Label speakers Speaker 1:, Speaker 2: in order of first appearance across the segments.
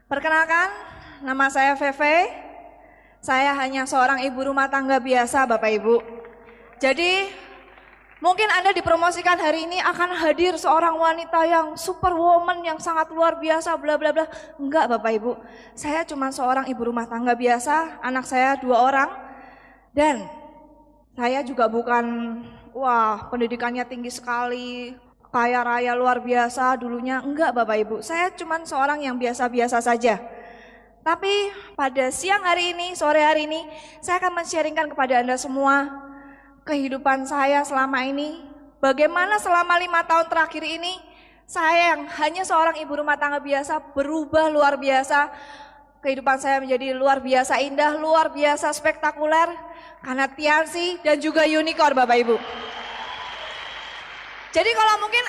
Speaker 1: Perkenalkan, nama saya Veve. Saya hanya seorang ibu rumah tangga biasa, Bapak Ibu. Jadi, mungkin Anda dipromosikan hari ini akan hadir seorang wanita yang superwoman, yang sangat luar biasa, bla bla bla. Enggak, Bapak Ibu. Saya cuma seorang ibu rumah tangga biasa, anak saya 2 orang. Dan saya juga bukan, pendidikannya tinggi sekali, kaya raya luar biasa dulunya. Enggak, Bapak Ibu. Saya cuma seorang yang biasa-biasa saja. Tapi pada siang hari ini, sore hari ini, saya akan men-sharingkan kepada Anda semua kehidupan saya selama ini. Bagaimana selama 5 tahun terakhir ini, saya yang hanya seorang ibu rumah tangga biasa berubah luar biasa. Kehidupan saya menjadi luar biasa indah, luar biasa spektakuler, karena Tiansi dan juga unicorn, Bapak Ibu. Jadi kalau mungkin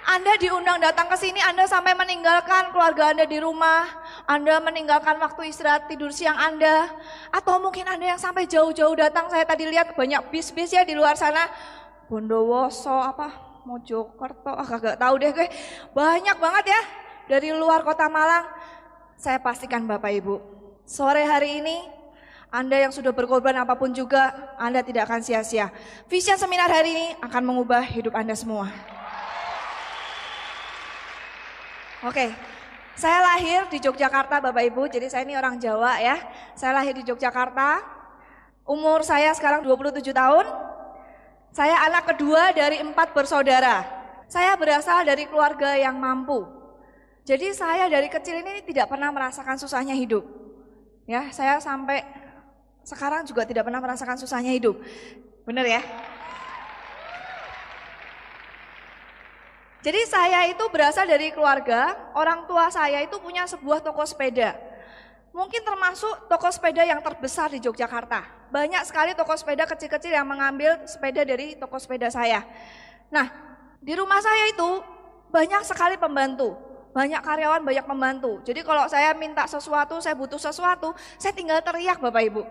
Speaker 1: Anda diundang datang ke sini, Anda sampai meninggalkan keluarga Anda di rumah, Anda meninggalkan waktu istirahat tidur siang Anda, atau mungkin Anda yang sampai jauh-jauh datang, saya tadi lihat banyak bis-bis ya di luar sana, Bondowoso, Mojokerto, kagak tahu deh gue, banyak banget ya dari luar kota Malang. Saya pastikan Bapak Ibu, sore hari ini Anda yang sudah berkorban apapun juga, Anda tidak akan sia-sia. Vision seminar hari ini akan mengubah hidup Anda semua. Oke, saya lahir di Yogyakarta Bapak Ibu, jadi saya ini orang Jawa ya. Saya lahir di Yogyakarta, umur saya sekarang 27 tahun. Saya anak kedua dari 4 bersaudara. Saya berasal dari keluarga yang mampu. Jadi saya dari kecil ini tidak pernah merasakan susahnya hidup. Ya, saya sampai sekarang juga tidak pernah merasakan susahnya hidup. Benar ya? Jadi saya itu berasal dari keluarga, orang tua saya itu punya sebuah toko sepeda. Mungkin termasuk toko sepeda yang terbesar di Yogyakarta. Banyak sekali toko sepeda kecil-kecil yang mengambil sepeda dari toko sepeda saya. Nah, di rumah saya itu banyak sekali pembantu. Banyak karyawan, banyak pembantu. Jadi kalau saya minta sesuatu, saya butuh sesuatu, saya tinggal teriak Bapak Ibu.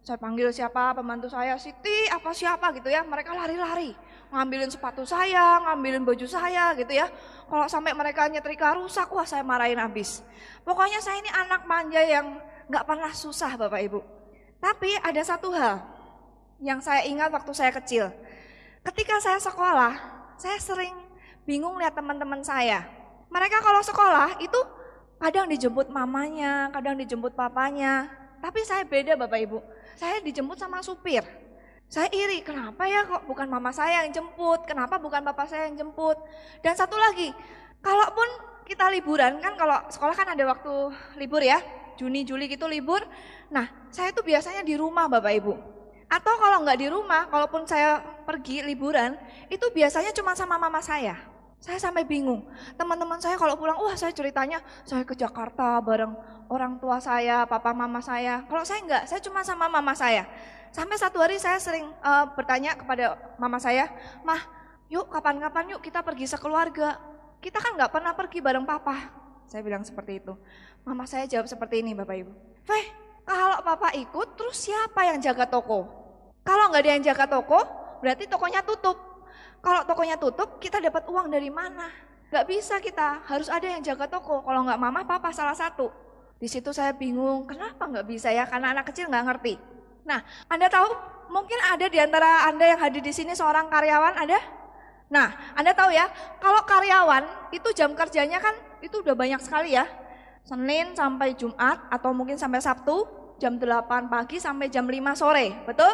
Speaker 1: Saya panggil siapa, pembantu saya, Siti, apa siapa gitu ya, mereka lari-lari. Ngambilin sepatu saya, ngambilin baju saya gitu ya. Kalau sampai mereka nyetrika rusak, wah saya marahin habis. Pokoknya saya ini anak manja yang gak pernah susah Bapak Ibu. Tapi ada satu hal yang saya ingat waktu saya kecil. Ketika saya sekolah, saya sering bingung lihat teman-teman saya. Mereka kalau sekolah itu kadang dijemput mamanya, kadang dijemput papanya. Tapi saya beda Bapak Ibu, saya dijemput sama supir. Saya iri, kenapa ya kok bukan mama saya yang jemput, kenapa bukan bapak saya yang jemput. Dan satu lagi, kalaupun kita liburan, kan kalau sekolah kan ada waktu libur ya, Juni, Juli gitu libur. Nah, saya tuh biasanya di rumah Bapak Ibu. Atau kalau nggak di rumah, kalaupun saya pergi liburan, itu biasanya cuma sama mama saya. Saya sampai bingung, teman-teman saya kalau pulang, saya ceritanya saya ke Jakarta bareng orang tua saya, papa mama saya. Kalau saya enggak, saya cuma sama mama saya. Sampai satu hari saya sering bertanya kepada mama saya, Mah, yuk kapan-kapan yuk kita pergi sekeluarga. Kita kan enggak pernah pergi bareng papa. Saya bilang seperti itu. Mama saya jawab seperti ini Bapak Ibu. Kalau papa ikut terus siapa yang jaga toko? Kalau enggak ada yang jaga toko, berarti tokonya tutup. Kalau tokonya tutup, kita dapat uang dari mana? Gak bisa kita, harus ada yang jaga toko. Kalau nggak mama, papa salah satu. Di situ saya bingung, kenapa nggak bisa ya? Karena anak kecil nggak ngerti. Nah, Anda tahu, mungkin ada di antara Anda yang hadir di sini seorang karyawan, ada? Nah, Anda tahu ya, kalau karyawan itu jam kerjanya kan itu udah banyak sekali ya. Senin sampai Jumat atau mungkin sampai Sabtu, jam 8 pagi sampai jam 5 sore, betul?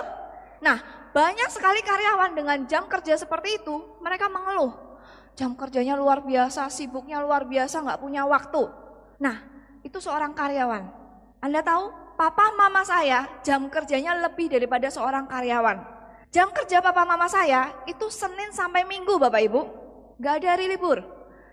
Speaker 1: Nah, banyak sekali karyawan dengan jam kerja seperti itu, mereka mengeluh. Jam kerjanya luar biasa, sibuknya luar biasa, nggak punya waktu. Nah, itu seorang karyawan. Anda tahu, papa mama saya jam kerjanya lebih daripada seorang karyawan. Jam kerja papa mama saya itu Senin sampai Minggu Bapak Ibu, nggak ada hari libur.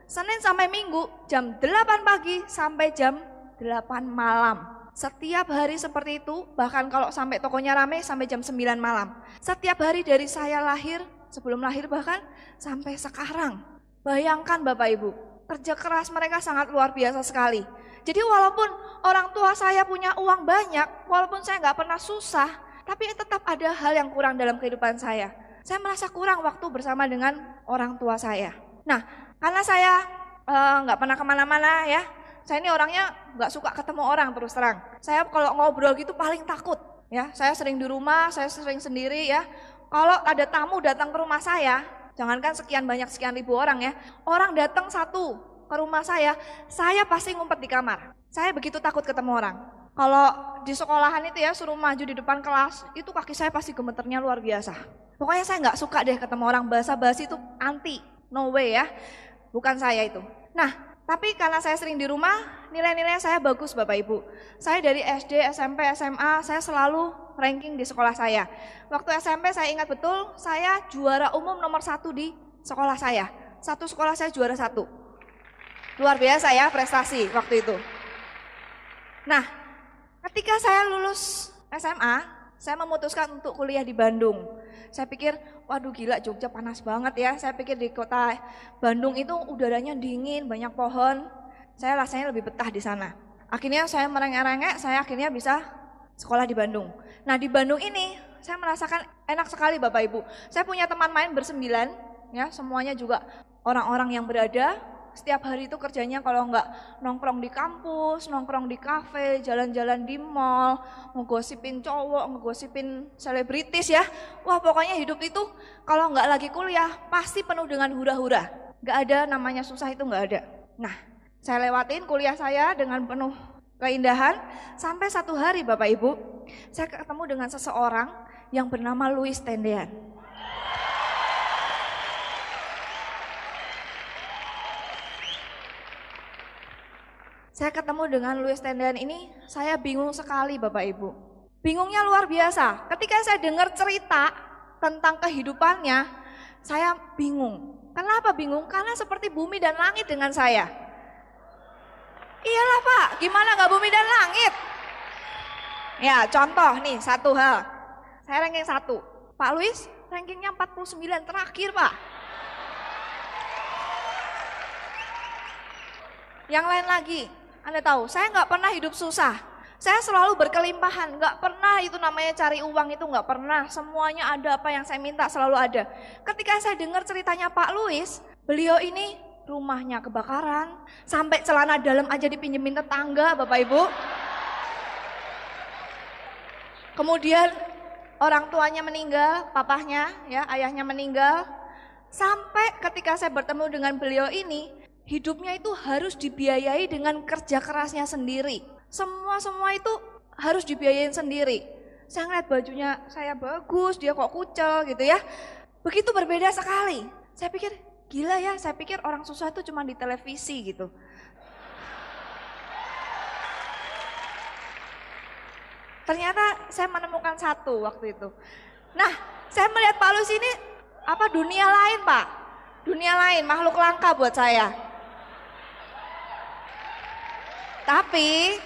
Speaker 1: Senin sampai Minggu jam 8 pagi sampai jam 8 malam. Setiap hari seperti itu, bahkan kalau sampai tokonya rame sampai jam 9 malam. Setiap hari dari saya lahir, sebelum lahir bahkan sampai sekarang. Bayangkan Bapak Ibu, kerja keras mereka sangat luar biasa sekali. Jadi walaupun orang tua saya punya uang banyak, walaupun saya nggak pernah susah, tapi tetap ada hal yang kurang dalam kehidupan saya. Saya merasa kurang waktu bersama dengan orang tua saya. Nah, karena saya nggak pernah kemana-mana ya, Saya ini orangnya nggak suka ketemu orang terus terang. Saya kalau ngobrol gitu paling takut. Ya, saya sering di rumah, saya sering sendiri ya. Kalau ada tamu datang ke rumah saya, jangankan sekian ribu orang ya. Orang datang satu ke rumah saya pasti ngumpet di kamar. Saya begitu takut ketemu orang. Kalau di sekolahan itu ya suruh maju di depan kelas, itu kaki saya pasti gemeternya luar biasa. Pokoknya saya nggak suka deh ketemu orang, basa-basi itu anti, no way ya. Bukan saya itu. Nah, tapi karena saya sering di rumah, nilai-nilai saya bagus Bapak Ibu. Saya dari SD, SMP, SMA, saya selalu ranking di sekolah saya. Waktu SMP saya ingat betul, saya juara umum nomor 1 di sekolah saya. Satu sekolah saya juara 1. Luar biasa ya prestasi waktu itu. Nah, ketika saya lulus SMA, saya memutuskan untuk kuliah di Bandung. Saya pikir, waduh gila Jogja panas banget ya. Saya pikir di kota Bandung itu udaranya dingin, banyak pohon. Saya rasanya lebih betah di sana. Akhirnya saya merengek-rengek, saya akhirnya bisa sekolah di Bandung. Nah di Bandung ini, saya merasakan enak sekali Bapak Ibu. Saya punya teman main bersembilan, ya semuanya juga orang-orang yang berada. Setiap hari itu kerjanya kalau enggak nongkrong di kampus, nongkrong di kafe, jalan-jalan di mall, ngegosipin cowok, ngegosipin selebritis ya. Wah pokoknya hidup itu kalau enggak lagi kuliah pasti penuh dengan hura-hura. Enggak ada namanya susah itu enggak ada. Nah saya lewatin kuliah saya dengan penuh keindahan sampai satu hari Bapak Ibu, saya ketemu dengan seseorang yang bernama Louis Tendean. Saya ketemu dengan Louis Tendean ini, saya bingung sekali Bapak Ibu. Bingungnya luar biasa. Ketika saya dengar cerita tentang kehidupannya, saya bingung. Kenapa bingung? Karena seperti bumi dan langit dengan saya. Iyalah Pak, gimana gak bumi dan langit? Ya contoh nih, satu hal. Saya ranking 1. Pak Louis rankingnya 49 terakhir Pak. Yang lain lagi. Anda tahu, saya nggak pernah hidup susah. Saya selalu berkelimpahan, nggak pernah itu namanya cari uang itu nggak pernah. Semuanya ada apa yang saya minta selalu ada. Ketika saya dengar ceritanya Pak Louis, beliau ini rumahnya kebakaran, sampai celana dalam aja dipinjemin tetangga, Bapak Ibu. Kemudian orang tuanya meninggal, papahnya, ya ayahnya meninggal. Sampai ketika saya bertemu dengan beliau ini, hidupnya itu harus dibiayai dengan kerja kerasnya sendiri. Semua itu harus dibiayain sendiri. Saya ngeliat bajunya saya bagus, dia kok kucel gitu ya. Begitu berbeda sekali. Saya pikir gila ya, saya pikir orang susah itu cuma di televisi gitu. Ternyata saya menemukan satu waktu itu. Nah, saya melihat Pak Louis ini dunia lain Pak. Dunia lain, makhluk langka buat saya. Tapi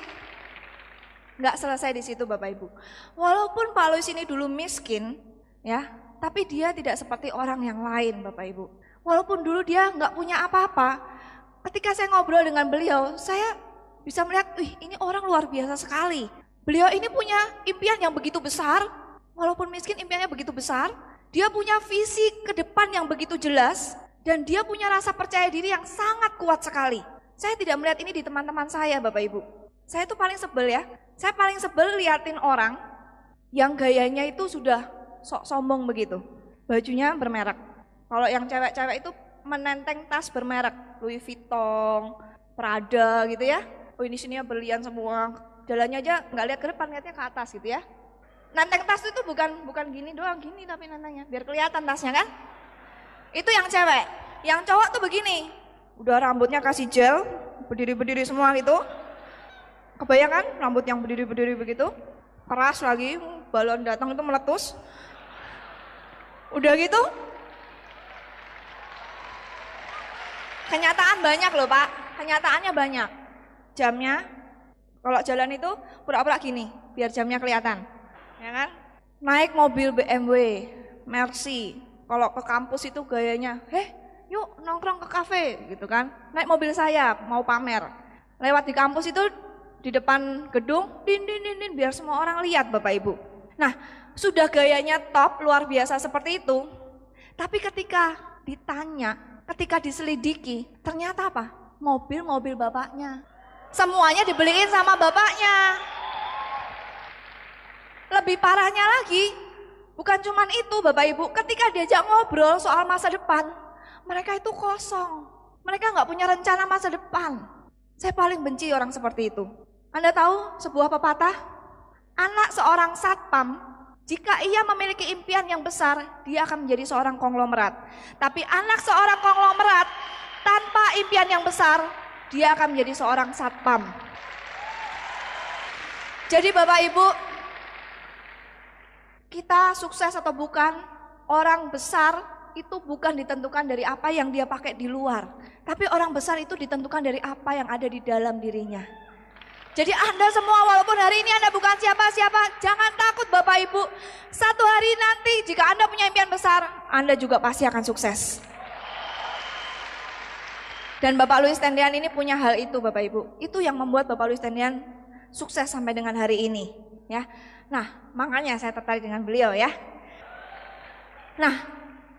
Speaker 1: nggak selesai di situ Bapak Ibu. Walaupun Pak Louis ini dulu miskin, ya, tapi dia tidak seperti orang yang lain Bapak Ibu. Walaupun dulu dia nggak punya apa-apa, ketika saya ngobrol dengan beliau, saya bisa melihat, ini orang luar biasa sekali. Beliau ini punya impian yang begitu besar, walaupun miskin impiannya begitu besar. Dia punya visi ke depan yang begitu jelas, dan dia punya rasa percaya diri yang sangat kuat sekali. Saya tidak melihat ini di teman-teman saya Bapak Ibu. Saya itu paling sebel ya. Saya paling sebel liatin orang yang gayanya itu sudah sok sombong begitu. Bajunya bermerek. Kalau yang cewek-cewek itu menenteng tas bermerek. Louis Vuitton, Prada gitu ya. Oh ini sini berlian semua. Jalannya aja nggak lihat ke depan, lihatnya ke atas gitu ya. Nenteng tas itu bukan gini doang, gini tapi nentengnya. Biar kelihatan tasnya kan. Itu yang cewek. Yang cowok tuh begini. Udah rambutnya kasih gel, berdiri-berdiri semua gitu. Kebayang kan rambut yang berdiri-berdiri begitu? Keras lagi, balon datang itu meletus. Udah gitu. Kenyataan banyak loh Pak, kenyataannya banyak. Jamnya, kalau jalan itu pura-pura gini, biar jamnya kelihatan. Ya kan? Naik mobil BMW, Mercy. Kalau ke kampus itu gayanya, yuk nongkrong ke kafe gitu kan. Naik mobil saya mau pamer. Lewat di kampus itu di depan gedung, din biar semua orang lihat Bapak Ibu. Nah, sudah gayanya top luar biasa seperti itu. Tapi ketika ditanya, ketika diselidiki, ternyata apa? Mobil bapaknya. Semuanya dibeliin sama bapaknya. Lebih parahnya lagi, bukan cuman itu Bapak Ibu, ketika diajak ngobrol soal masa depan, mereka itu kosong. Mereka nggak punya rencana masa depan. Saya paling benci orang seperti itu. Anda tahu sebuah pepatah, anak seorang satpam, jika ia memiliki impian yang besar, dia akan menjadi seorang konglomerat. Tapi anak seorang konglomerat tanpa impian yang besar, dia akan menjadi seorang satpam. Jadi Bapak Ibu, kita sukses atau bukan, orang besar itu bukan ditentukan dari apa yang dia pakai di luar. Tapi orang besar itu ditentukan dari apa yang ada di dalam dirinya. Jadi Anda semua walaupun hari ini Anda bukan siapa-siapa, jangan takut Bapak Ibu. Satu hari nanti jika Anda punya impian besar, Anda juga pasti akan sukses. Dan Bapak Louis Tendian ini punya hal itu Bapak Ibu. Itu yang membuat Bapak Louis Tendian sukses sampai dengan hari ini. Ya. Nah, makanya saya tertarik dengan beliau ya. Nah,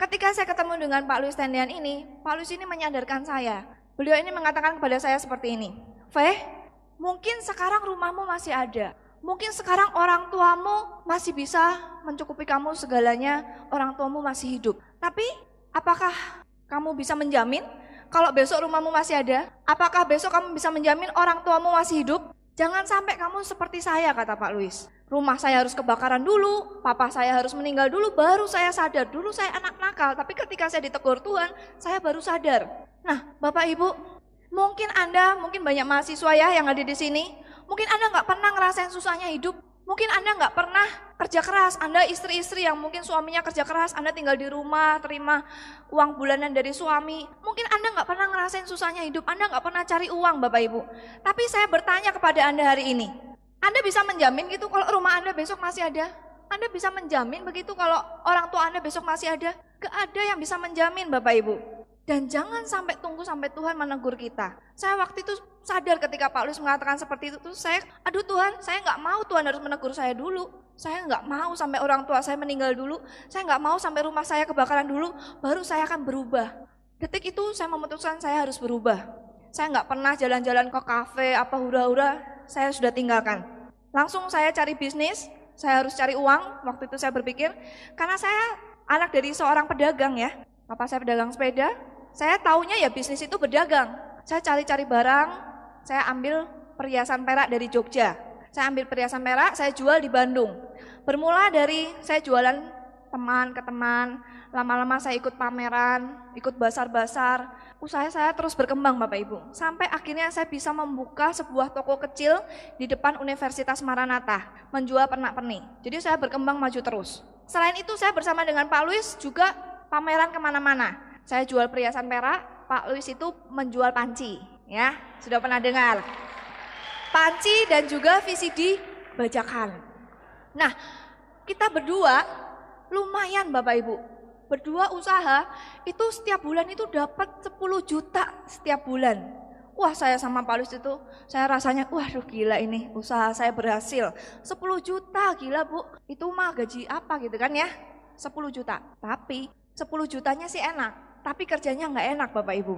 Speaker 1: ketika saya ketemu dengan Pak Louis Tendian ini, Pak Louis ini menyadarkan saya. Beliau ini mengatakan kepada saya seperti ini, "Feh, mungkin sekarang rumahmu masih ada. Mungkin sekarang orang tuamu masih bisa mencukupi kamu segalanya, orang tuamu masih hidup. Tapi apakah kamu bisa menjamin kalau besok rumahmu masih ada? Apakah besok kamu bisa menjamin orang tuamu masih hidup? Jangan sampai kamu seperti saya," kata Pak Louis. "Rumah saya harus kebakaran dulu, papa saya harus meninggal dulu, baru saya sadar. Dulu saya anak nakal, tapi ketika saya ditegur Tuhan, saya baru sadar." Nah, Bapak Ibu, mungkin banyak mahasiswa ya yang ada di sini. Mungkin Anda nggak pernah ngerasain susahnya hidup. Mungkin Anda nggak pernah kerja keras. Anda istri-istri yang mungkin suaminya kerja keras, Anda tinggal di rumah, terima uang bulanan dari suami. Mungkin Anda nggak pernah ngerasain susahnya hidup. Anda nggak pernah cari uang, Bapak Ibu. Tapi saya bertanya kepada Anda hari ini, Anda bisa menjamin gitu kalau rumah Anda besok masih ada? Anda bisa menjamin begitu kalau orang tua Anda besok masih ada? Gak ada yang bisa menjamin Bapak Ibu. Dan jangan sampai tunggu sampai Tuhan menegur kita. Saya waktu itu sadar ketika Pak Louis mengatakan seperti itu, aduh Tuhan, saya nggak mau Tuhan harus menegur saya dulu. Saya nggak mau sampai orang tua saya meninggal dulu. Saya nggak mau sampai rumah saya kebakaran dulu, baru saya akan berubah. Detik itu saya memutuskan saya harus berubah. Saya nggak pernah jalan-jalan ke kafe, apa hura-hura, saya sudah tinggalkan. Langsung saya cari bisnis, saya harus cari uang, waktu itu saya berpikir, karena saya anak dari seorang pedagang ya. Papa saya pedagang sepeda, saya taunya ya bisnis itu berdagang. Saya cari-cari barang, saya ambil perhiasan perak dari Jogja. Saya ambil perhiasan perak, saya jual di Bandung. Bermula dari saya jualan teman ke teman, lama-lama saya ikut pameran, ikut basar-basar. Usaha saya terus berkembang Bapak Ibu. Sampai akhirnya saya bisa membuka sebuah toko kecil di depan Universitas Maranatha, menjual pernak-pernik. Jadi saya berkembang maju terus. Selain itu saya bersama dengan Pak Louis juga pameran kemana-mana. Saya jual perhiasan perak, Pak Louis itu menjual panci. Ya, sudah pernah dengar. Panci dan juga VCD bajakan. Nah, kita berdua lumayan Bapak Ibu. Berdua usaha itu setiap bulan itu dapat 10 juta setiap bulan. Wah, saya sama Pak Louis itu saya rasanya waduh gila ini usaha saya berhasil. 10 juta gila Bu. Itu mah gaji apa gitu kan ya? 10 juta. Tapi 10 jutanya sih enak, tapi kerjanya nggak enak Bapak Ibu.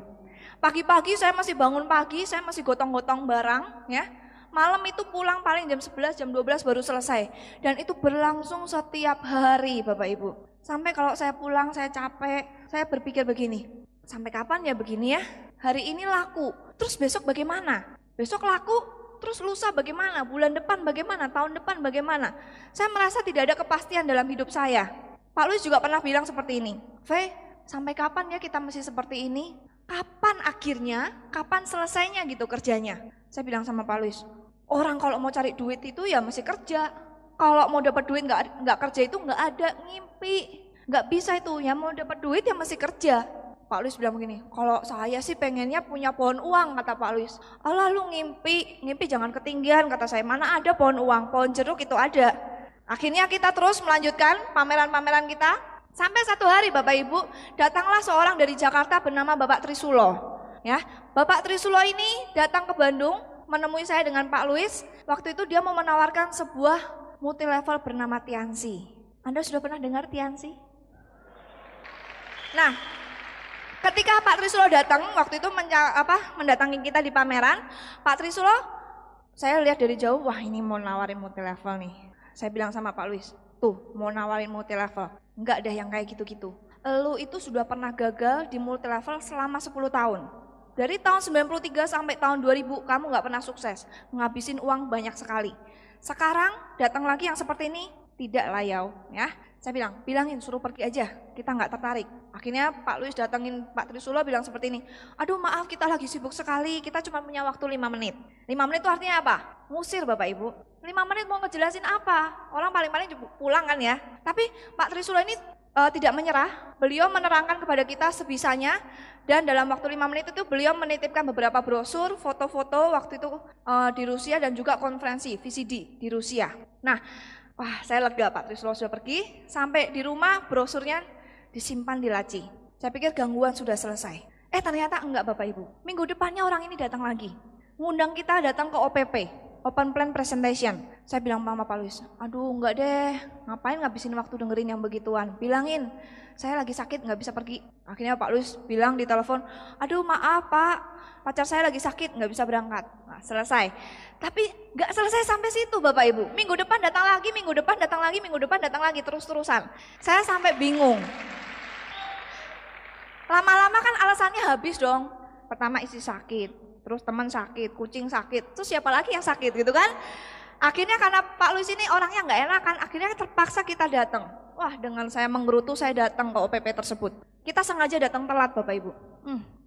Speaker 1: Pagi-pagi saya masih bangun pagi, saya masih gotong-gotong barang ya. Malam itu pulang paling jam 11, jam 12 baru selesai. Dan itu berlangsung setiap hari Bapak Ibu. Sampai kalau saya pulang saya capek, saya berpikir begini, sampai kapan ya begini ya? Hari ini laku, terus besok bagaimana? Besok laku, terus lusa bagaimana? Bulan depan bagaimana? Tahun depan bagaimana? Saya merasa tidak ada kepastian dalam hidup saya. Pak Louis juga pernah bilang seperti ini, "Fe, sampai kapan ya kita masih seperti ini? Kapan akhirnya, kapan selesainya gitu kerjanya?" Saya bilang sama Pak Louis, orang kalau mau cari duit itu ya mesti kerja. Kalau mau dapat duit nggak kerja itu nggak ada, ngimpi. Nggak bisa itu, ya mau dapat duit ya mesti kerja. Pak Louis bilang begini, "Kalau saya sih pengennya punya pohon uang," kata Pak Louis. "Alah lu ngimpi jangan ketinggian," kata saya. "Mana ada pohon uang, pohon jeruk itu ada." Akhirnya kita terus melanjutkan pameran-pameran kita. Sampai satu hari Bapak Ibu, datanglah seorang dari Jakarta bernama Bapak Trisulo. Ya, Bapak Trisulo ini datang ke Bandung, menemui saya dengan Pak Louis. Waktu itu dia mau menawarkan sebuah multi level bernama Tiansi. Anda sudah pernah dengar Tiansi? Nah, Ketika Pak Trisulo datang, waktu itu mendatangi kita di pameran, Pak Trisulo, saya lihat dari jauh, wah ini mau nawarin multi level nih. Saya bilang sama Pak Luis, tuh mau nawarin multi level. Enggak ada yang kayak gitu-gitu. Lu itu sudah pernah gagal di multi level selama 10 tahun. Dari tahun 93 sampai tahun 2000 kamu nggak pernah sukses, ngabisin uang banyak sekali. Sekarang datang lagi yang seperti ini, tidak layau ya. Saya bilangin suruh pergi aja, kita nggak tertarik. Akhirnya Pak Luis datengin Pak Trisulo bilang seperti ini, aduh maaf kita lagi sibuk sekali, kita cuma punya waktu 5 menit. 5 menit itu artinya apa? Musir Bapak Ibu. 5 menit mau ngejelasin apa? Orang paling-paling pulang kan ya. Tapi Pak Trisulo ini tidak menyerah, beliau menerangkan kepada kita sebisanya. Dan dalam waktu 5 menit itu beliau menitipkan beberapa brosur, foto-foto waktu itu di Rusia dan juga konferensi VCD di Rusia. Nah, wah saya lega Pak Trisulo sudah pergi, sampai di rumah brosurnya disimpan di laci. Saya pikir gangguan sudah selesai. Ternyata enggak Bapak Ibu. Minggu depannya orang ini datang lagi. Ngundang kita datang ke OPP, Open Plan Presentation. Saya bilang sama Pak Luis, aduh enggak deh, ngapain ngabisin waktu dengerin yang begituan. Bilangin, saya lagi sakit nggak bisa pergi. Akhirnya Pak Luis bilang di telepon, aduh maaf Pak, pacar saya lagi sakit nggak bisa berangkat. Nah, selesai. Tapi nggak selesai sampai situ Bapak Ibu. Minggu depan datang lagi, minggu depan datang lagi, minggu depan datang lagi, terus-terusan. Saya sampai bingung. Lama-lama kan alasannya habis dong. Pertama istri sakit, terus teman sakit, kucing sakit, terus siapa lagi yang sakit gitu kan. Akhirnya karena Pak Luis ini orangnya nggak enakan, akhirnya terpaksa kita datang. Wah dengan saya menggerutu saya datang ke OPP tersebut. Kita sengaja datang telat Bapak Ibu.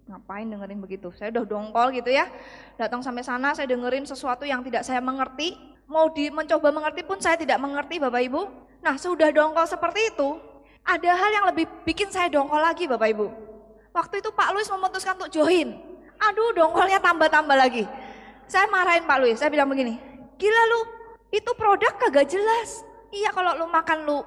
Speaker 1: Ngapain dengerin begitu, saya udah dongkol gitu ya. Datang sampai sana saya dengerin sesuatu yang tidak saya mengerti. Mau mencoba mengerti pun saya tidak mengerti Bapak Ibu. Nah sudah dongkol seperti itu, ada hal yang lebih bikin saya dongkol lagi Bapak Ibu. Waktu itu Pak Luis memutuskan untuk join. Aduh dongkolnya tambah-tambah lagi. Saya marahin Pak Luis, saya bilang begini, gila lu, itu produk kagak jelas. Iya kalau lu makan lu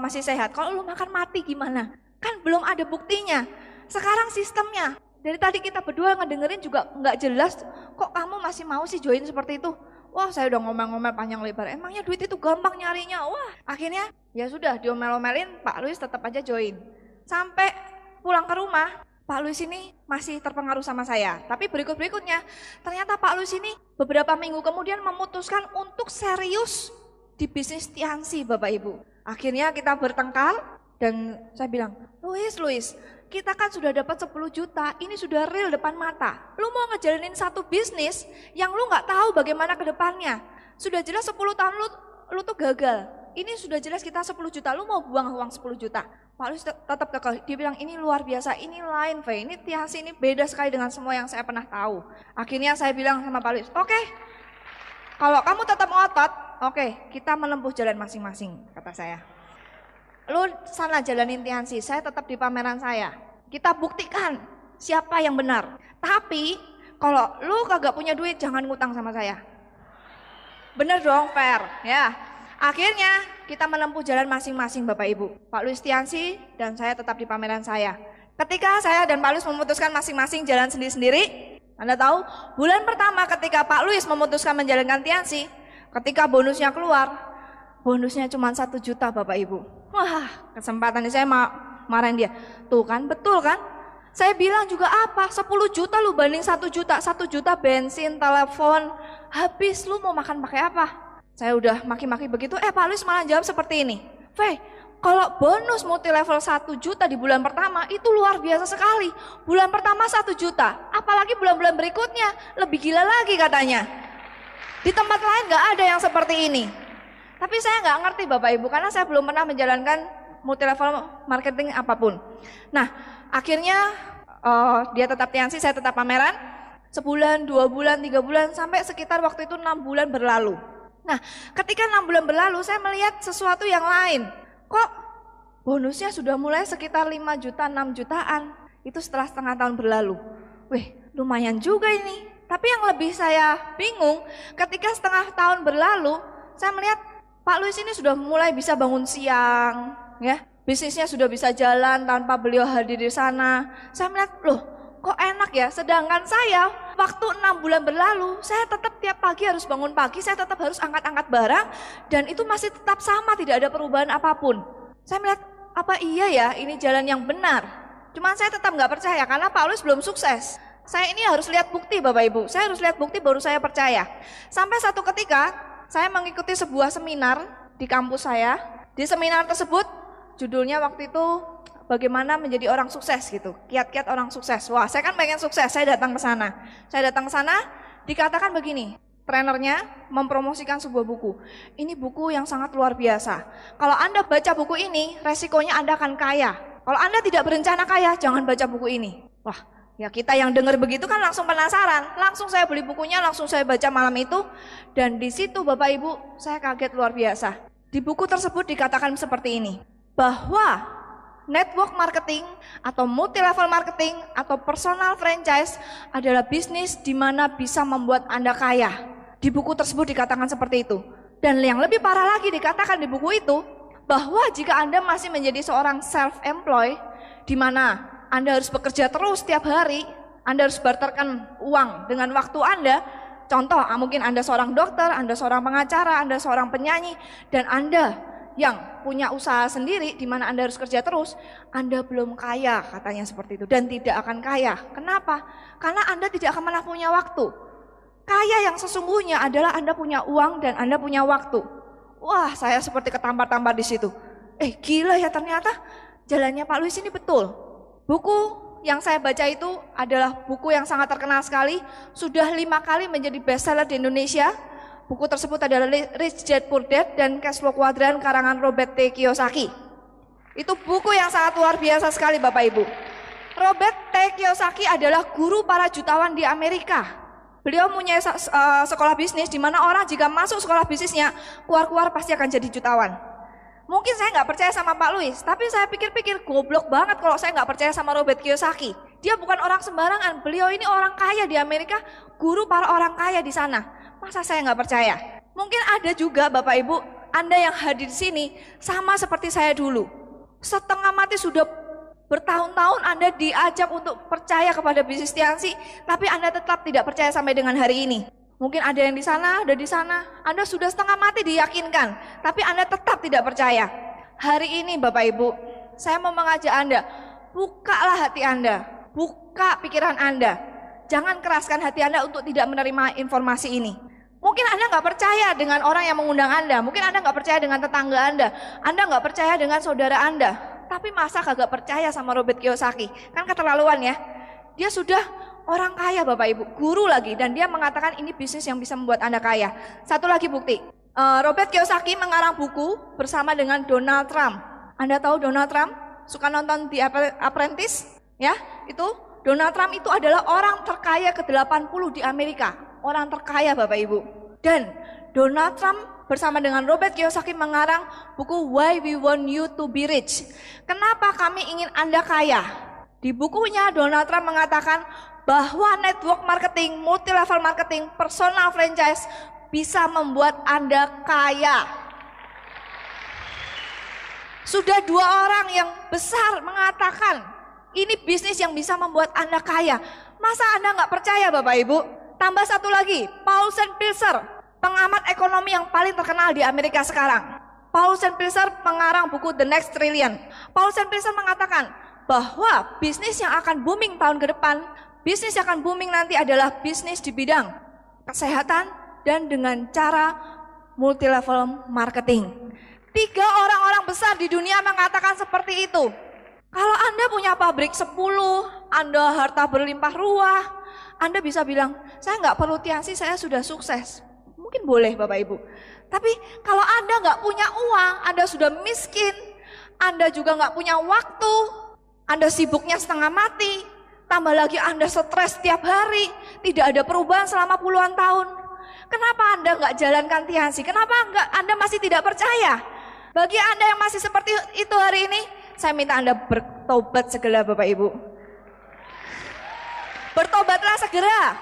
Speaker 1: masih sehat, kalau lu makan mati gimana? Kan belum ada buktinya. Sekarang sistemnya, dari tadi kita berdua ngedengerin juga nggak jelas, kok kamu masih mau sih join seperti itu? Wah saya udah ngomel-ngomel panjang lebar, emangnya duit itu gampang nyarinya? Wah akhirnya ya sudah diomel-omelin, Pak Luis tetap aja join. Sampai pulang ke rumah, Pak Luis ini masih terpengaruh sama saya. Tapi berikut-berikutnya, ternyata Pak Luis ini beberapa minggu kemudian memutuskan untuk serius di bisnis Tiansi Bapak Ibu. Akhirnya kita bertengkar dan saya bilang, Luis, kita kan sudah dapat 10 juta, ini sudah real depan mata. Lu mau ngejalanin satu bisnis yang lu gak tahu bagaimana ke depannya. Sudah jelas 10 tahun lu tuh gagal. Ini sudah jelas kita 10 juta, lu mau buang uang 10 juta. Pak Luis tetap kekeh, dia bilang ini luar biasa, ini lain Fe, ini Tiansi ini beda sekali dengan semua yang saya pernah tahu. Akhirnya saya bilang sama Pak Luis, oke, kalau kamu tetap ngotot, oke, kita menempuh jalan masing-masing, kata saya. Lu sana jalanin Tiansi, saya tetap di pameran saya. Kita buktikan siapa yang benar. Tapi kalau lu kagak punya duit, jangan ngutang sama saya. Bener dong, fair, ya. Akhirnya kita menempuh jalan masing-masing Bapak Ibu. Pak Luis Tiansi dan saya tetap di pameran saya. Ketika saya dan Pak Luis memutuskan masing-masing jalan sendiri-sendiri, Anda tahu bulan pertama ketika Pak Luis memutuskan menjalankan Tiansi, ketika bonusnya keluar, bonusnya cuma 1 juta Bapak Ibu. Wah kesempatan ini saya marahin dia. Tuh kan betul kan? Saya bilang juga apa, 10 juta lu banding 1 juta, 1 juta bensin, telepon, habis lu mau makan pakai apa? Saya udah maki-maki begitu, Pak Luis malah jawab seperti ini, Fe, kalau bonus multi level 1 juta di bulan pertama itu luar biasa sekali. Bulan pertama 1 juta, apalagi bulan-bulan berikutnya lebih gila lagi katanya. Di tempat lain gak ada yang seperti ini. Tapi saya gak ngerti Bapak Ibu, karena saya belum pernah menjalankan multi level marketing apapun. Nah akhirnya dia tetap Tiansi, saya tetap pameran. Sebulan, 2 bulan, 3 bulan, sampai sekitar waktu itu 6 bulan berlalu. Nah ketika 6 bulan berlalu saya melihat sesuatu yang lain. Kok bonusnya sudah mulai sekitar 5 juta, 6 jutaan. Itu setelah setengah tahun berlalu. Wih lumayan juga ini. Tapi yang lebih saya bingung ketika setengah tahun berlalu, saya melihat Pak Luis ini sudah mulai bisa bangun siang, ya, bisnisnya sudah bisa jalan tanpa beliau hadir di sana. Saya melihat, loh kok enak ya, sedangkan saya waktu 6 bulan berlalu, saya tetap tiap pagi harus bangun pagi, saya tetap harus angkat-angkat barang, dan itu masih tetap sama, tidak ada perubahan apapun. Saya melihat, apa iya ya ini jalan yang benar? Cuman saya tetap nggak percaya karena Pak Luis belum sukses. Saya ini harus lihat bukti Bapak Ibu, saya harus lihat bukti baru saya percaya. Sampai satu ketika saya mengikuti sebuah seminar di kampus saya. Di seminar tersebut judulnya waktu itu bagaimana menjadi orang sukses gitu, kiat-kiat orang sukses. Wah, saya kan pengen sukses, saya datang ke sana. Saya datang ke sana dikatakan begini, trenernya mempromosikan sebuah buku. Ini buku yang sangat luar biasa. Kalau Anda baca buku ini, resikonya Anda akan kaya. Kalau Anda tidak berencana kaya, jangan baca buku ini. Wah, ya kita yang dengar begitu kan langsung penasaran. Langsung saya beli bukunya, langsung saya baca malam itu. Dan di situ Bapak Ibu, saya kaget luar biasa. Di buku tersebut dikatakan seperti ini, bahwa network marketing atau multi level marketing atau personal franchise adalah bisnis di mana bisa membuat Anda kaya. Di buku tersebut dikatakan seperti itu. Dan yang lebih parah lagi dikatakan di buku itu, bahwa jika Anda masih menjadi seorang self-employed, di mana Anda harus bekerja terus setiap hari, Anda harus barterkan uang dengan waktu Anda. Contoh, mungkin Anda seorang dokter, Anda seorang pengacara, Anda seorang penyanyi, dan Anda yang punya usaha sendiri di mana Anda harus kerja terus, Anda belum kaya, katanya seperti itu, dan tidak akan kaya. Kenapa? Karena Anda tidak akan pernah punya waktu. Kaya yang sesungguhnya adalah Anda punya uang dan Anda punya waktu. Wah, saya seperti ketampar-tampar di situ. Gila ya, ternyata jalannya Pak Luis ini betul. Buku yang saya baca itu adalah buku yang sangat terkenal sekali, sudah 5 kali menjadi bestseller di Indonesia. Buku tersebut adalah Rich Dad Poor Dad dan Cash Flow Quadrant karangan Robert T. Kiyosaki. Itu buku yang sangat luar biasa sekali Bapak Ibu. Robert T. Kiyosaki adalah guru para jutawan di Amerika. Beliau punya sekolah bisnis di mana orang jika masuk sekolah bisnisnya, keluar-keluar pasti akan jadi jutawan. Mungkin saya nggak percaya sama Pak Luis, tapi saya pikir-pikir goblok banget kalau saya nggak percaya sama Robert Kiyosaki. Dia bukan orang sembarangan, beliau ini orang kaya di Amerika, guru para orang kaya di sana. Masa saya nggak percaya? Mungkin ada juga Bapak Ibu, Anda yang hadir di sini sama seperti saya dulu. Setengah mati sudah bertahun-tahun Anda diajak untuk percaya kepada bisnis Tiansi, tapi Anda tetap tidak percaya sampai dengan hari ini. Mungkin ada yang di sana, ada di sana, Anda sudah setengah mati diyakinkan, tapi Anda tetap tidak percaya. Hari ini Bapak Ibu, saya mau mengajak Anda, bukalah hati Anda, buka pikiran Anda. Jangan keraskan hati Anda untuk tidak menerima informasi ini. Mungkin Anda nggak percaya dengan orang yang mengundang Anda, mungkin Anda nggak percaya dengan tetangga Anda nggak percaya dengan saudara Anda. Tapi masa kagak percaya sama Robert Kiyosaki? Kan keterlaluan ya. Dia sudah orang kaya Bapak Ibu, guru lagi, dan dia mengatakan ini bisnis yang bisa membuat Anda kaya. Satu lagi bukti, Robert Kiyosaki mengarang buku bersama dengan Donald Trump. Anda tahu Donald Trump? Suka nonton The Apprentice? Ya, itu Donald Trump itu adalah orang terkaya ke-80 di Amerika. Orang terkaya Bapak Ibu. Dan Donald Trump bersama dengan Robert Kiyosaki mengarang buku Why We Want You to Be Rich. Kenapa kami ingin Anda kaya? Di bukunya Donald Trump mengatakan bahwa network marketing, multi level marketing, personal franchise bisa membuat Anda kaya. Sudah 2 orang yang besar mengatakan ini bisnis yang bisa membuat Anda kaya. Masa Anda nggak percaya Bapak Ibu? Tambah satu lagi, Paulsen Pilser, pengamat ekonomi yang paling terkenal di Amerika sekarang. Paulsen Pilser pengarang buku The Next Trillion. Paulsen Pilser mengatakan bahwa bisnis yang akan booming tahun ke depan, bisnis yang akan booming nanti adalah bisnis di bidang kesehatan dan dengan cara multi level marketing. 3 orang-orang besar di dunia mengatakan seperti itu. Kalau Anda punya pabrik 10, Anda harta berlimpah ruah, Anda bisa bilang, saya nggak perlu Tiansi, saya sudah sukses. Mungkin boleh Bapak Ibu. Tapi kalau Anda nggak punya uang, Anda sudah miskin, Anda juga nggak punya waktu, Anda sibuknya setengah mati, tambah lagi Anda stres setiap hari, tidak ada perubahan selama puluhan tahun. Kenapa Anda nggak jalankan Tiansi? Kenapa Anda masih tidak percaya? Bagi Anda yang masih seperti itu hari ini, saya minta Anda bertobat segera Bapak Ibu. Bertobatlah segera.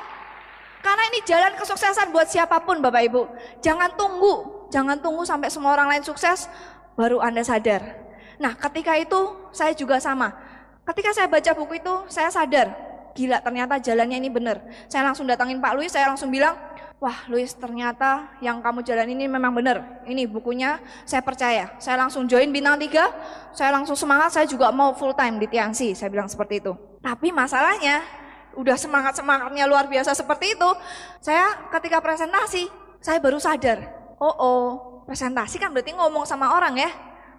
Speaker 1: Karena ini jalan kesuksesan buat siapapun Bapak Ibu. Jangan tunggu sampai semua orang lain sukses baru Anda sadar. Nah, ketika itu saya juga sama. Ketika saya baca buku itu, saya sadar, gila ternyata jalannya ini benar. Saya langsung datangin Pak Luis, saya langsung bilang, wah Luis ternyata yang kamu jalan ini memang benar. Ini bukunya saya percaya. Saya langsung join Bintang 3, saya langsung semangat, saya juga mau full time di Tianxi, saya bilang seperti itu. Tapi masalahnya, udah semangat-semangatnya luar biasa seperti itu, saya ketika presentasi, saya baru sadar, presentasi kan berarti ngomong sama orang ya,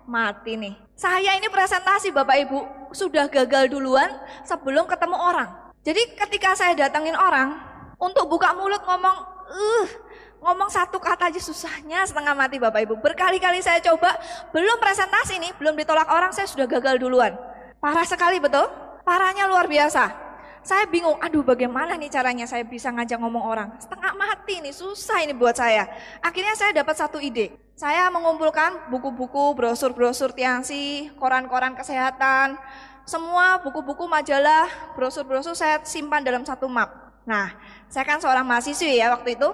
Speaker 1: mati nih. Saya ini presentasi Bapak Ibu, sudah gagal duluan sebelum ketemu orang. Jadi ketika saya datangin orang, untuk buka mulut ngomong satu kata aja susahnya setengah mati Bapak Ibu. Berkali-kali saya coba, belum presentasi nih, belum ditolak orang, saya sudah gagal duluan. Parah sekali betul? Parahnya luar biasa. Saya bingung, aduh bagaimana nih caranya saya bisa ngajak ngomong orang. Setengah mati nih, susah ini buat saya. Akhirnya saya dapat satu ide. Saya mengumpulkan buku-buku, brosur-brosur Tianxi, koran-koran kesehatan, semua buku-buku, majalah, brosur-brosur saya simpan dalam satu map. Nah, saya kan seorang mahasiswi ya waktu itu.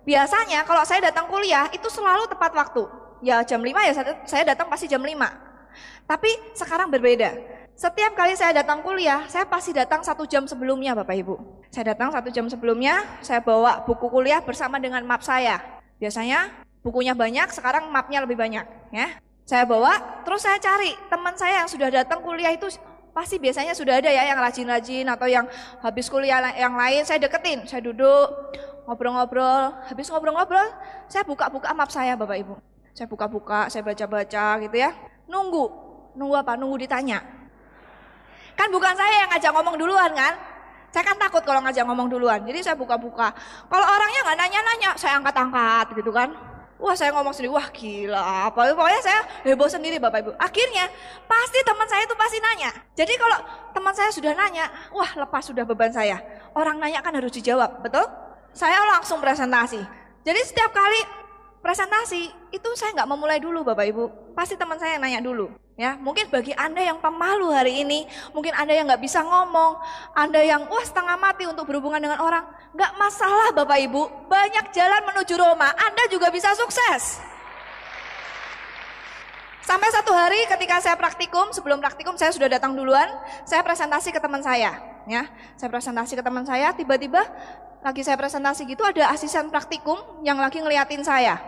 Speaker 1: Biasanya kalau saya datang kuliah itu selalu tepat waktu. Ya jam 5 ya saya datang pasti jam 5. Tapi sekarang berbeda. Setiap kali saya datang kuliah, saya pasti datang 1 jam sebelumnya Bapak Ibu. Saya datang 1 jam sebelumnya, saya bawa buku kuliah bersama dengan map saya. Biasanya bukunya banyak, sekarang mapnya lebih banyak ya. Saya bawa, terus saya cari teman saya yang sudah datang kuliah itu pasti biasanya sudah ada ya yang rajin-rajin atau yang habis kuliah yang lain, saya deketin, saya duduk, ngobrol-ngobrol, habis ngobrol-ngobrol, saya buka-buka map saya Bapak Ibu. Saya buka-buka, saya baca-baca gitu ya. Nunggu apa? Nunggu ditanya. Kan bukan saya yang ngajak ngomong duluan kan? Saya kan takut kalau ngajak ngomong duluan, jadi saya buka-buka. Kalau orangnya nggak nanya-nanya, saya angkat-angkat gitu kan. Wah saya ngomong sendiri, wah gila apa, pokoknya saya heboh sendiri Bapak Ibu. Akhirnya pasti teman saya itu pasti nanya. Jadi kalau teman saya sudah nanya, wah lepas sudah beban saya. Orang nanya kan harus dijawab, betul? Saya langsung presentasi. Jadi setiap kali presentasi itu saya nggak memulai dulu Bapak Ibu. Pasti teman saya yang nanya dulu. Ya, mungkin bagi Anda yang pemalu hari ini, mungkin Anda yang nggak bisa ngomong, Anda yang setengah mati untuk berhubungan dengan orang, nggak masalah Bapak Ibu, banyak jalan menuju Roma, Anda juga bisa sukses. Sampai satu hari ketika saya praktikum, sebelum praktikum saya sudah datang duluan, saya presentasi ke teman saya, ya, saya presentasi ke teman saya, tiba-tiba lagi saya presentasi gitu ada asisten praktikum yang lagi ngeliatin saya.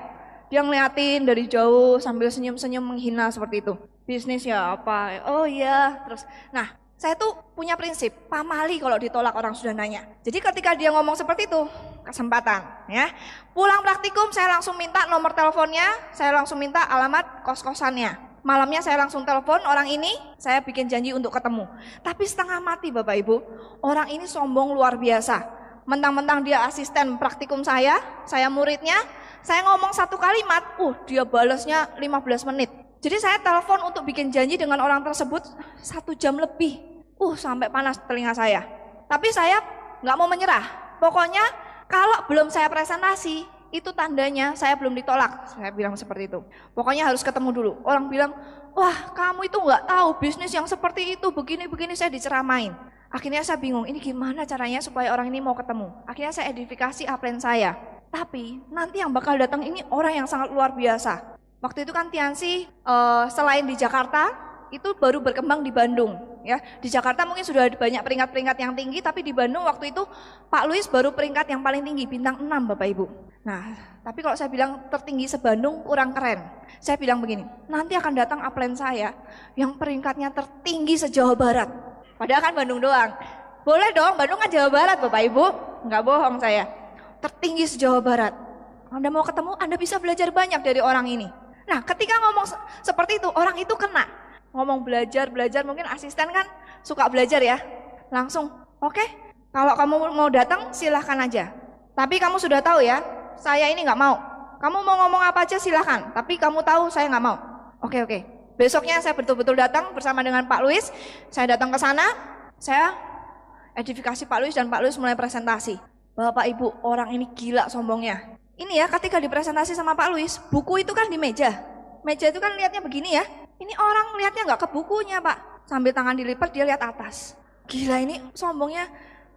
Speaker 1: Dia ngeliatin dari jauh sambil senyum-senyum menghina seperti itu. Bisnis ya apa? Oh iya. Terus, nah saya tuh punya prinsip, pamali kalau ditolak orang sudah nanya. Jadi ketika dia ngomong seperti itu, kesempatan ya. Pulang praktikum saya langsung minta nomor teleponnya, saya langsung minta alamat kos-kosannya. Malamnya saya langsung telepon orang ini, saya bikin janji untuk ketemu. Tapi setengah mati Bapak Ibu, orang ini sombong luar biasa. Mentang-mentang dia asisten praktikum saya muridnya, saya ngomong satu kalimat, dia balasnya 15 menit. Jadi saya telepon untuk bikin janji dengan orang tersebut 1 jam lebih. Sampai panas telinga saya. Tapi saya nggak mau menyerah. Pokoknya kalau belum saya presentasi, itu tandanya saya belum ditolak. Saya bilang seperti itu. Pokoknya harus ketemu dulu. Orang bilang, wah kamu itu nggak tahu bisnis yang seperti itu, begini-begini, saya diceramain. Akhirnya saya bingung, ini gimana caranya supaya orang ini mau ketemu. Akhirnya saya edifikasi upline saya. Tapi nanti yang bakal datang ini orang yang sangat luar biasa. Waktu itu kan Tianxi selain di Jakarta itu baru berkembang di Bandung. Ya, di Jakarta mungkin sudah ada banyak peringkat-peringkat yang tinggi, tapi di Bandung waktu itu Pak Luis baru peringkat yang paling tinggi, bintang 6 Bapak Ibu. Nah, tapi kalau saya bilang tertinggi se-Bandung kurang keren. Saya bilang begini, nanti akan datang upline saya yang peringkatnya tertinggi se-Jawa Barat. Padahal kan Bandung doang. Boleh dong, Bandung kan Jawa Barat Bapak Ibu. Enggak bohong saya. Tertinggi se-Jawa Barat. Anda mau ketemu, Anda bisa belajar banyak dari orang ini. Nah, ketika ngomong seperti itu, orang itu kena. Ngomong belajar, mungkin asisten kan suka belajar ya. Langsung, oke, kalau kamu mau datang silahkan aja. Tapi kamu sudah tahu ya, saya ini nggak mau. Kamu mau ngomong apa aja silahkan, tapi kamu tahu saya nggak mau. Oke. Besoknya saya betul-betul datang bersama dengan Pak Luis. Saya datang ke sana, saya edifikasi Pak Luis dan Pak Luis mulai presentasi. Bapak Ibu, orang ini gila sombongnya. Ini ya, ketika dipresentasi sama Pak Luis, buku itu kan di meja. Meja itu kan lihatnya begini ya. Ini orang lihatnya nggak ke bukunya Pak. Sambil tangan dilipat dia lihat atas. Gila ini sombongnya.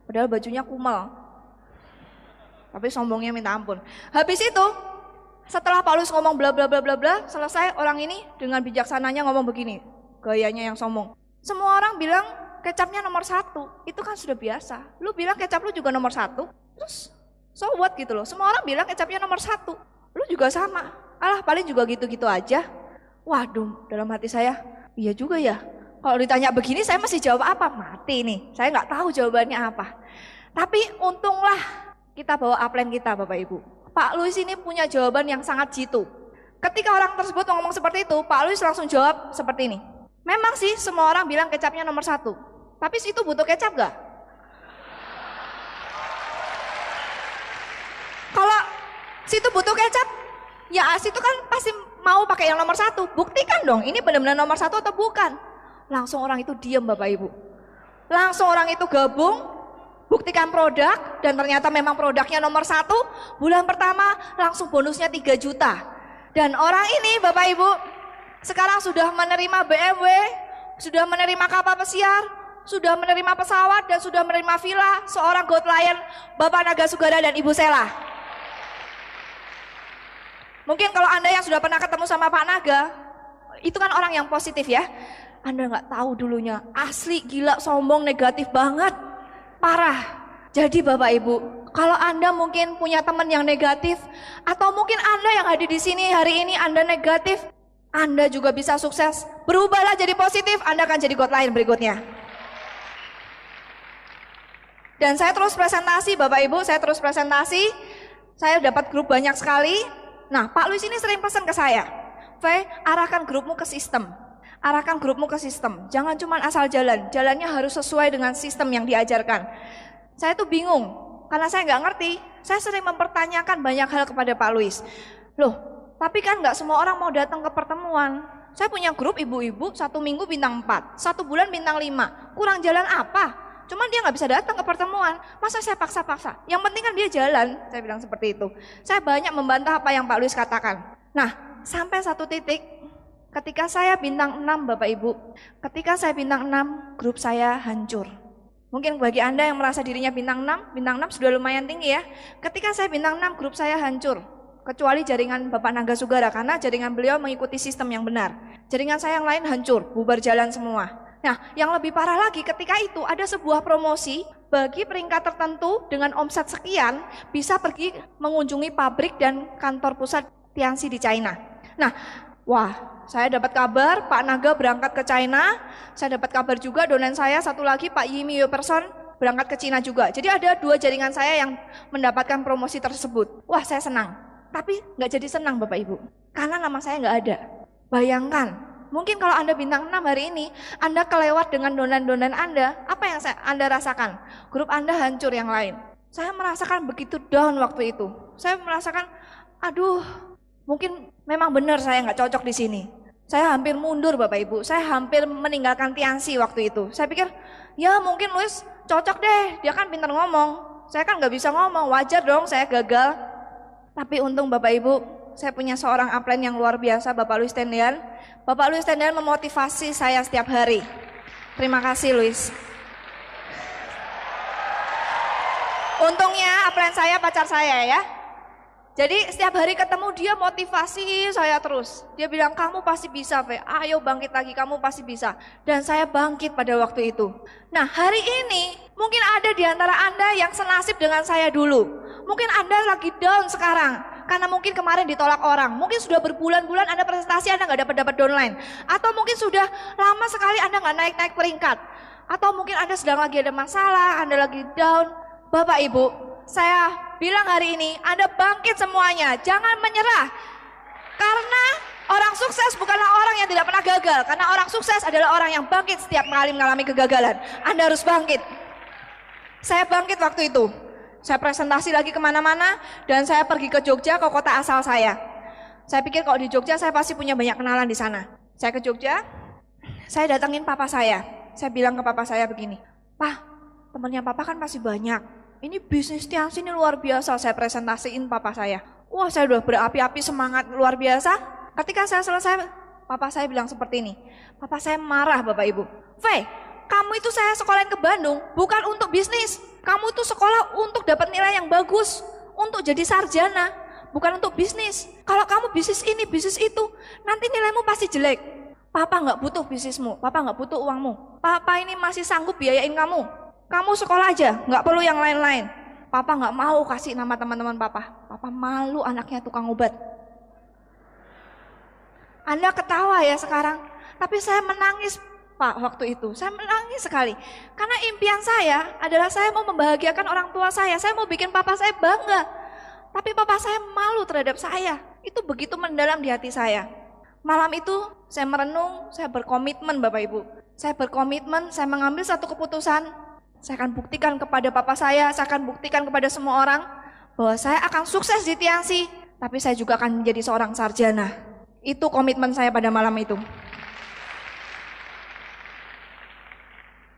Speaker 1: Padahal bajunya kumal. Tapi sombongnya minta ampun. Habis itu, setelah Pak Luis ngomong bla bla bla bla bla, selesai orang ini dengan bijaksananya ngomong begini. Gayanya yang sombong. Semua orang bilang kecapnya nomor 1. Itu kan sudah biasa. Lu bilang kecap lu juga nomor 1. Terus So what gitu loh, semua orang bilang kecapnya nomor 1, lu juga sama. Alah paling juga gitu-gitu aja. Waduh, dalam hati saya, iya juga ya. Kalau ditanya begini saya mesti jawab apa? Mati nih, saya nggak tahu jawabannya apa. Tapi untunglah kita bawa upline kita Bapak Ibu. Pak Luis ini punya jawaban yang sangat jitu. Ketika orang tersebut ngomong seperti itu, Pak Luis langsung jawab seperti ini. Memang sih semua orang bilang kecapnya nomor 1, tapi situ butuh kecap gak? Kalau situ butuh kecap, ya situ kan pasti mau pakai yang nomor 1. Buktikan dong, ini benar-benar nomor 1 atau bukan? Langsung orang itu diam Bapak Ibu. Langsung orang itu gabung, buktikan produk, dan ternyata memang produknya nomor 1. Bulan pertama langsung bonusnya 3 juta. Dan orang ini Bapak Ibu sekarang sudah menerima BMW, sudah menerima kapal pesiar, sudah menerima pesawat, dan sudah menerima villa, seorang Gold Lion, Bapak Naga Sugara dan Ibu Sela. Mungkin kalau Anda yang sudah pernah ketemu sama Pak Naga, itu kan orang yang positif ya. Anda nggak tahu dulunya, asli gila, sombong, negatif banget, parah. Jadi Bapak Ibu, kalau Anda mungkin punya teman yang negatif, atau mungkin Anda yang hadir di sini hari ini Anda negatif, Anda juga bisa sukses. Berubahlah jadi positif, Anda akan jadi God Lion berikutnya. Dan saya terus presentasi Bapak Ibu, saya terus presentasi. Saya dapat grup banyak sekali. Nah Pak Luis ini sering pesan ke saya, V, arahkan grupmu ke sistem. Arahkan grupmu ke sistem, jangan cuma asal jalan, jalannya harus sesuai dengan sistem yang diajarkan. Saya tuh bingung, karena saya nggak ngerti, saya sering mempertanyakan banyak hal kepada Pak Luis. Loh, tapi kan nggak semua orang mau datang ke pertemuan. Saya punya grup ibu-ibu, 1 minggu bintang 4, 1 bulan bintang 5, kurang jalan apa? Cuman dia nggak bisa datang ke pertemuan, masa saya paksa-paksa? Yang penting kan dia jalan, saya bilang seperti itu. Saya banyak membantah apa yang Pak Luis katakan. Nah, sampai satu titik, ketika saya bintang 6 Bapak Ibu, ketika saya bintang 6, grup saya hancur. Mungkin bagi Anda yang merasa dirinya bintang 6 sudah lumayan tinggi ya. Ketika saya bintang 6, grup saya hancur. Kecuali jaringan Bapak Naga Sugara, karena jaringan beliau mengikuti sistem yang benar. Jaringan saya yang lain hancur, bubar jalan semua. Nah, yang lebih parah lagi ketika itu ada sebuah promosi bagi peringkat tertentu dengan omset sekian bisa pergi mengunjungi pabrik dan kantor pusat Tianxi di China. Nah, wah, saya dapat kabar Pak Naga berangkat ke China, saya dapat kabar juga donen saya satu lagi Pak Yimi Yoperson berangkat ke China juga. Jadi ada 2 jaringan saya yang mendapatkan promosi tersebut. Wah, saya senang, tapi nggak jadi senang Bapak Ibu, karena nama saya nggak ada. Bayangkan, mungkin kalau Anda bintang 6 hari ini, Anda kelewat dengan donan-donan Anda, apa yang Anda rasakan? Grup Anda hancur yang lain. Saya merasakan begitu down waktu itu. Saya merasakan, aduh, mungkin memang benar saya nggak cocok di sini. Saya hampir mundur Bapak Ibu, saya hampir meninggalkan Tianxi waktu itu. Saya pikir, ya mungkin Luis cocok deh, dia kan pintar ngomong. Saya kan nggak bisa ngomong, wajar dong saya gagal. Tapi untung Bapak Ibu, saya punya seorang upline yang luar biasa, Bapak Luis Tendean. Bapak Luis Tendean memotivasi saya setiap hari. Terima kasih Luis. Untungnya upline saya pacar saya ya. Jadi setiap hari ketemu dia motivasi saya terus. Dia bilang, kamu pasti bisa Ve, ayo bangkit lagi, kamu pasti bisa. Dan saya bangkit pada waktu itu. Nah hari ini mungkin ada di antara Anda yang senasib dengan saya dulu. Mungkin Anda lagi down sekarang. Karena mungkin kemarin ditolak orang, mungkin sudah berbulan-bulan Anda presentasi Anda nggak dapat downline, atau mungkin sudah lama sekali Anda nggak naik-naik peringkat, atau mungkin Anda sedang lagi ada masalah, Anda lagi down. Bapak Ibu, saya bilang hari ini Anda bangkit semuanya, jangan menyerah. Karena orang sukses bukanlah orang yang tidak pernah gagal, karena orang sukses adalah orang yang bangkit setiap kali mengalami kegagalan. Anda harus bangkit. Saya bangkit waktu itu. Saya presentasi lagi kemana-mana dan saya pergi ke Jogja, ke kota asal saya. Saya pikir kalau di Jogja saya pasti punya banyak kenalan di sana. Saya ke Jogja, saya datangin papa saya. Saya bilang ke papa saya begini, Pak, temannya papa kan masih banyak. Ini bisnis Tianxi ini luar biasa, saya presentasiin papa saya. Wah, saya udah berapi-api semangat luar biasa. Ketika saya selesai, papa saya bilang seperti ini. Papa saya marah Bapak Ibu. Ve, kamu itu saya sekolahin ke Bandung bukan untuk bisnis. Kamu itu sekolah untuk dapat nilai yang bagus, untuk jadi sarjana, bukan untuk bisnis. Kalau kamu bisnis ini, bisnis itu, nanti nilaimu pasti jelek. Papa nggak butuh bisnismu, papa nggak butuh uangmu. Papa ini masih sanggup biayain kamu. Kamu sekolah aja, nggak perlu yang lain-lain. Papa nggak mau kasih nama teman-teman papa. Papa malu anaknya tukang obat. Anda ketawa ya sekarang, tapi saya menangis Pak waktu itu. Saya menangis sekali. Karena impian saya adalah saya mau membahagiakan orang tua saya mau bikin papa saya bangga. Tapi papa saya malu terhadap saya. Itu begitu mendalam di hati saya. Malam itu saya merenung, saya berkomitmen Bapak Ibu. Saya berkomitmen, saya mengambil satu keputusan. Saya akan buktikan kepada papa saya akan buktikan kepada semua orang bahwa saya akan sukses di Tiansi, tapi saya juga akan menjadi seorang sarjana. Itu komitmen saya pada malam itu.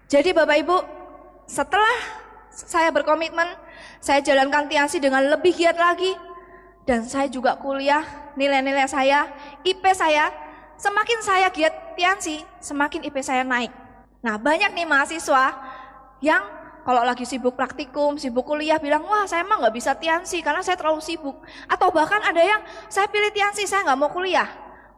Speaker 1: Jadi Bapak Ibu, setelah saya berkomitmen, saya jalankan Tiansi dengan lebih giat lagi. Dan saya juga kuliah, nilai-nilai saya, IP saya, semakin saya giat Tiansi, semakin IP saya naik. Nah banyak nih mahasiswa yang kalau lagi sibuk praktikum, sibuk kuliah bilang, wah saya emang gak bisa Tiansi karena saya terlalu sibuk. Atau bahkan ada yang saya pilih Tiansi, saya gak mau kuliah.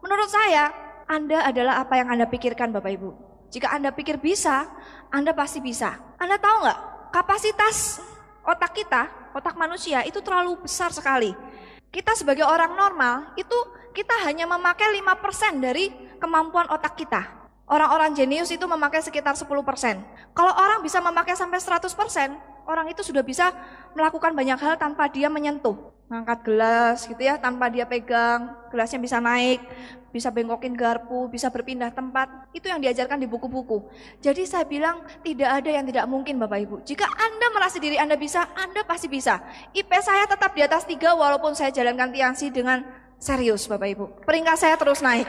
Speaker 1: Menurut saya, Anda adalah apa yang Anda pikirkan Bapak Ibu. Jika Anda pikir bisa, Anda pasti bisa. Anda tahu gak, kapasitas otak kita, otak manusia itu terlalu besar sekali. Kita sebagai orang normal, itu kita hanya memakai 5% dari kemampuan otak kita. Orang-orang jenius itu memakai sekitar 10%. Kalau orang bisa memakai sampai 100%, orang itu sudah bisa melakukan banyak hal tanpa dia menyentuh. Ngangkat gelas gitu ya, tanpa dia pegang, gelasnya bisa naik, bisa bengkokin garpu, bisa berpindah tempat. Itu yang diajarkan di buku-buku. Jadi saya bilang tidak ada yang tidak mungkin Bapak Ibu. Jika Anda merasa diri Anda bisa, Anda pasti bisa. IP saya tetap di atas 3 walaupun saya jalankan Tiansi dengan serius Bapak Ibu. Peringkat saya terus naik.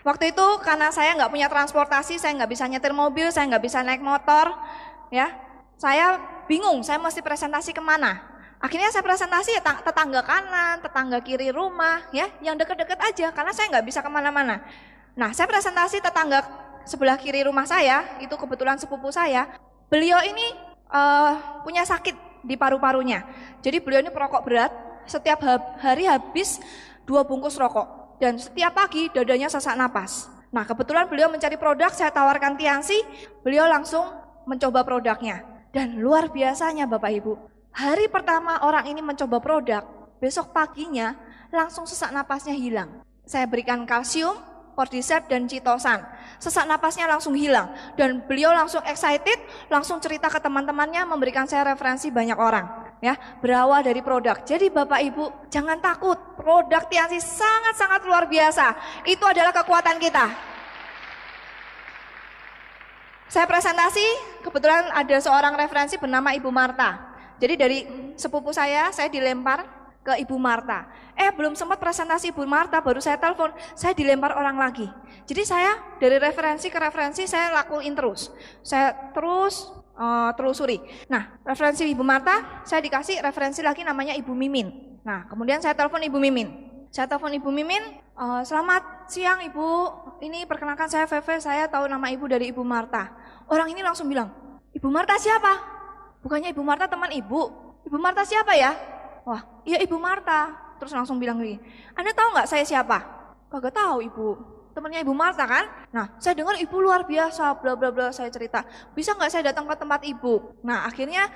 Speaker 1: Waktu itu karena saya nggak punya transportasi, saya nggak bisa nyetir mobil, saya nggak bisa naik motor, ya. Saya bingung, saya mesti presentasi kemana. Akhirnya saya presentasi ya tetangga kanan, tetangga kiri rumah, ya, yang deket-deket aja, karena saya nggak bisa kemana-mana. Nah, saya presentasi tetangga sebelah kiri rumah saya, itu kebetulan sepupu saya. Beliau ini punya sakit di paru-parunya. Jadi beliau ini perokok berat, setiap hari habis 2 bungkus rokok. Dan setiap pagi dadanya sesak napas. Nah kebetulan beliau mencari produk, saya tawarkan Tiansi, beliau langsung mencoba produknya. Dan luar biasanya Bapak Ibu, hari pertama orang ini mencoba produk, besok paginya langsung sesak napasnya hilang. Saya berikan kalsium, cordyceps dan chitosan. Sesak napasnya langsung hilang. Dan beliau langsung excited, langsung cerita ke teman-temannya, memberikan saya referensi banyak orang. Ya, berawal dari produk. Jadi Bapak Ibu jangan takut, produk Tiansi sangat-sangat luar biasa. Itu adalah kekuatan kita. Saya presentasi, kebetulan ada seorang referensi bernama Ibu Marta. Jadi dari sepupu saya dilempar ke Ibu Marta. Belum sempat presentasi Ibu Marta, baru saya telepon, saya dilempar orang lagi. Jadi saya dari referensi ke referensi saya lakuin terus. Saya terus telusuri. Nah, referensi Ibu Marta, saya dikasih referensi lagi namanya Ibu Mimin. Nah, kemudian saya telepon Ibu Mimin. Selamat siang Ibu, ini perkenalkan saya Feve, saya tahu nama Ibu dari Ibu Marta. Orang ini langsung bilang, Ibu Marta siapa? Bukannya Ibu Marta teman Ibu? Ibu Marta siapa ya? Wah, iya Ibu Marta. Terus langsung bilang gini, Anda tahu nggak saya siapa? Kagak tahu Ibu. Temannya Ibu Marta kan? Nah, saya dengar Ibu luar biasa, bla bla bla, saya cerita. Bisa nggak saya datang ke tempat Ibu? Nah, akhirnya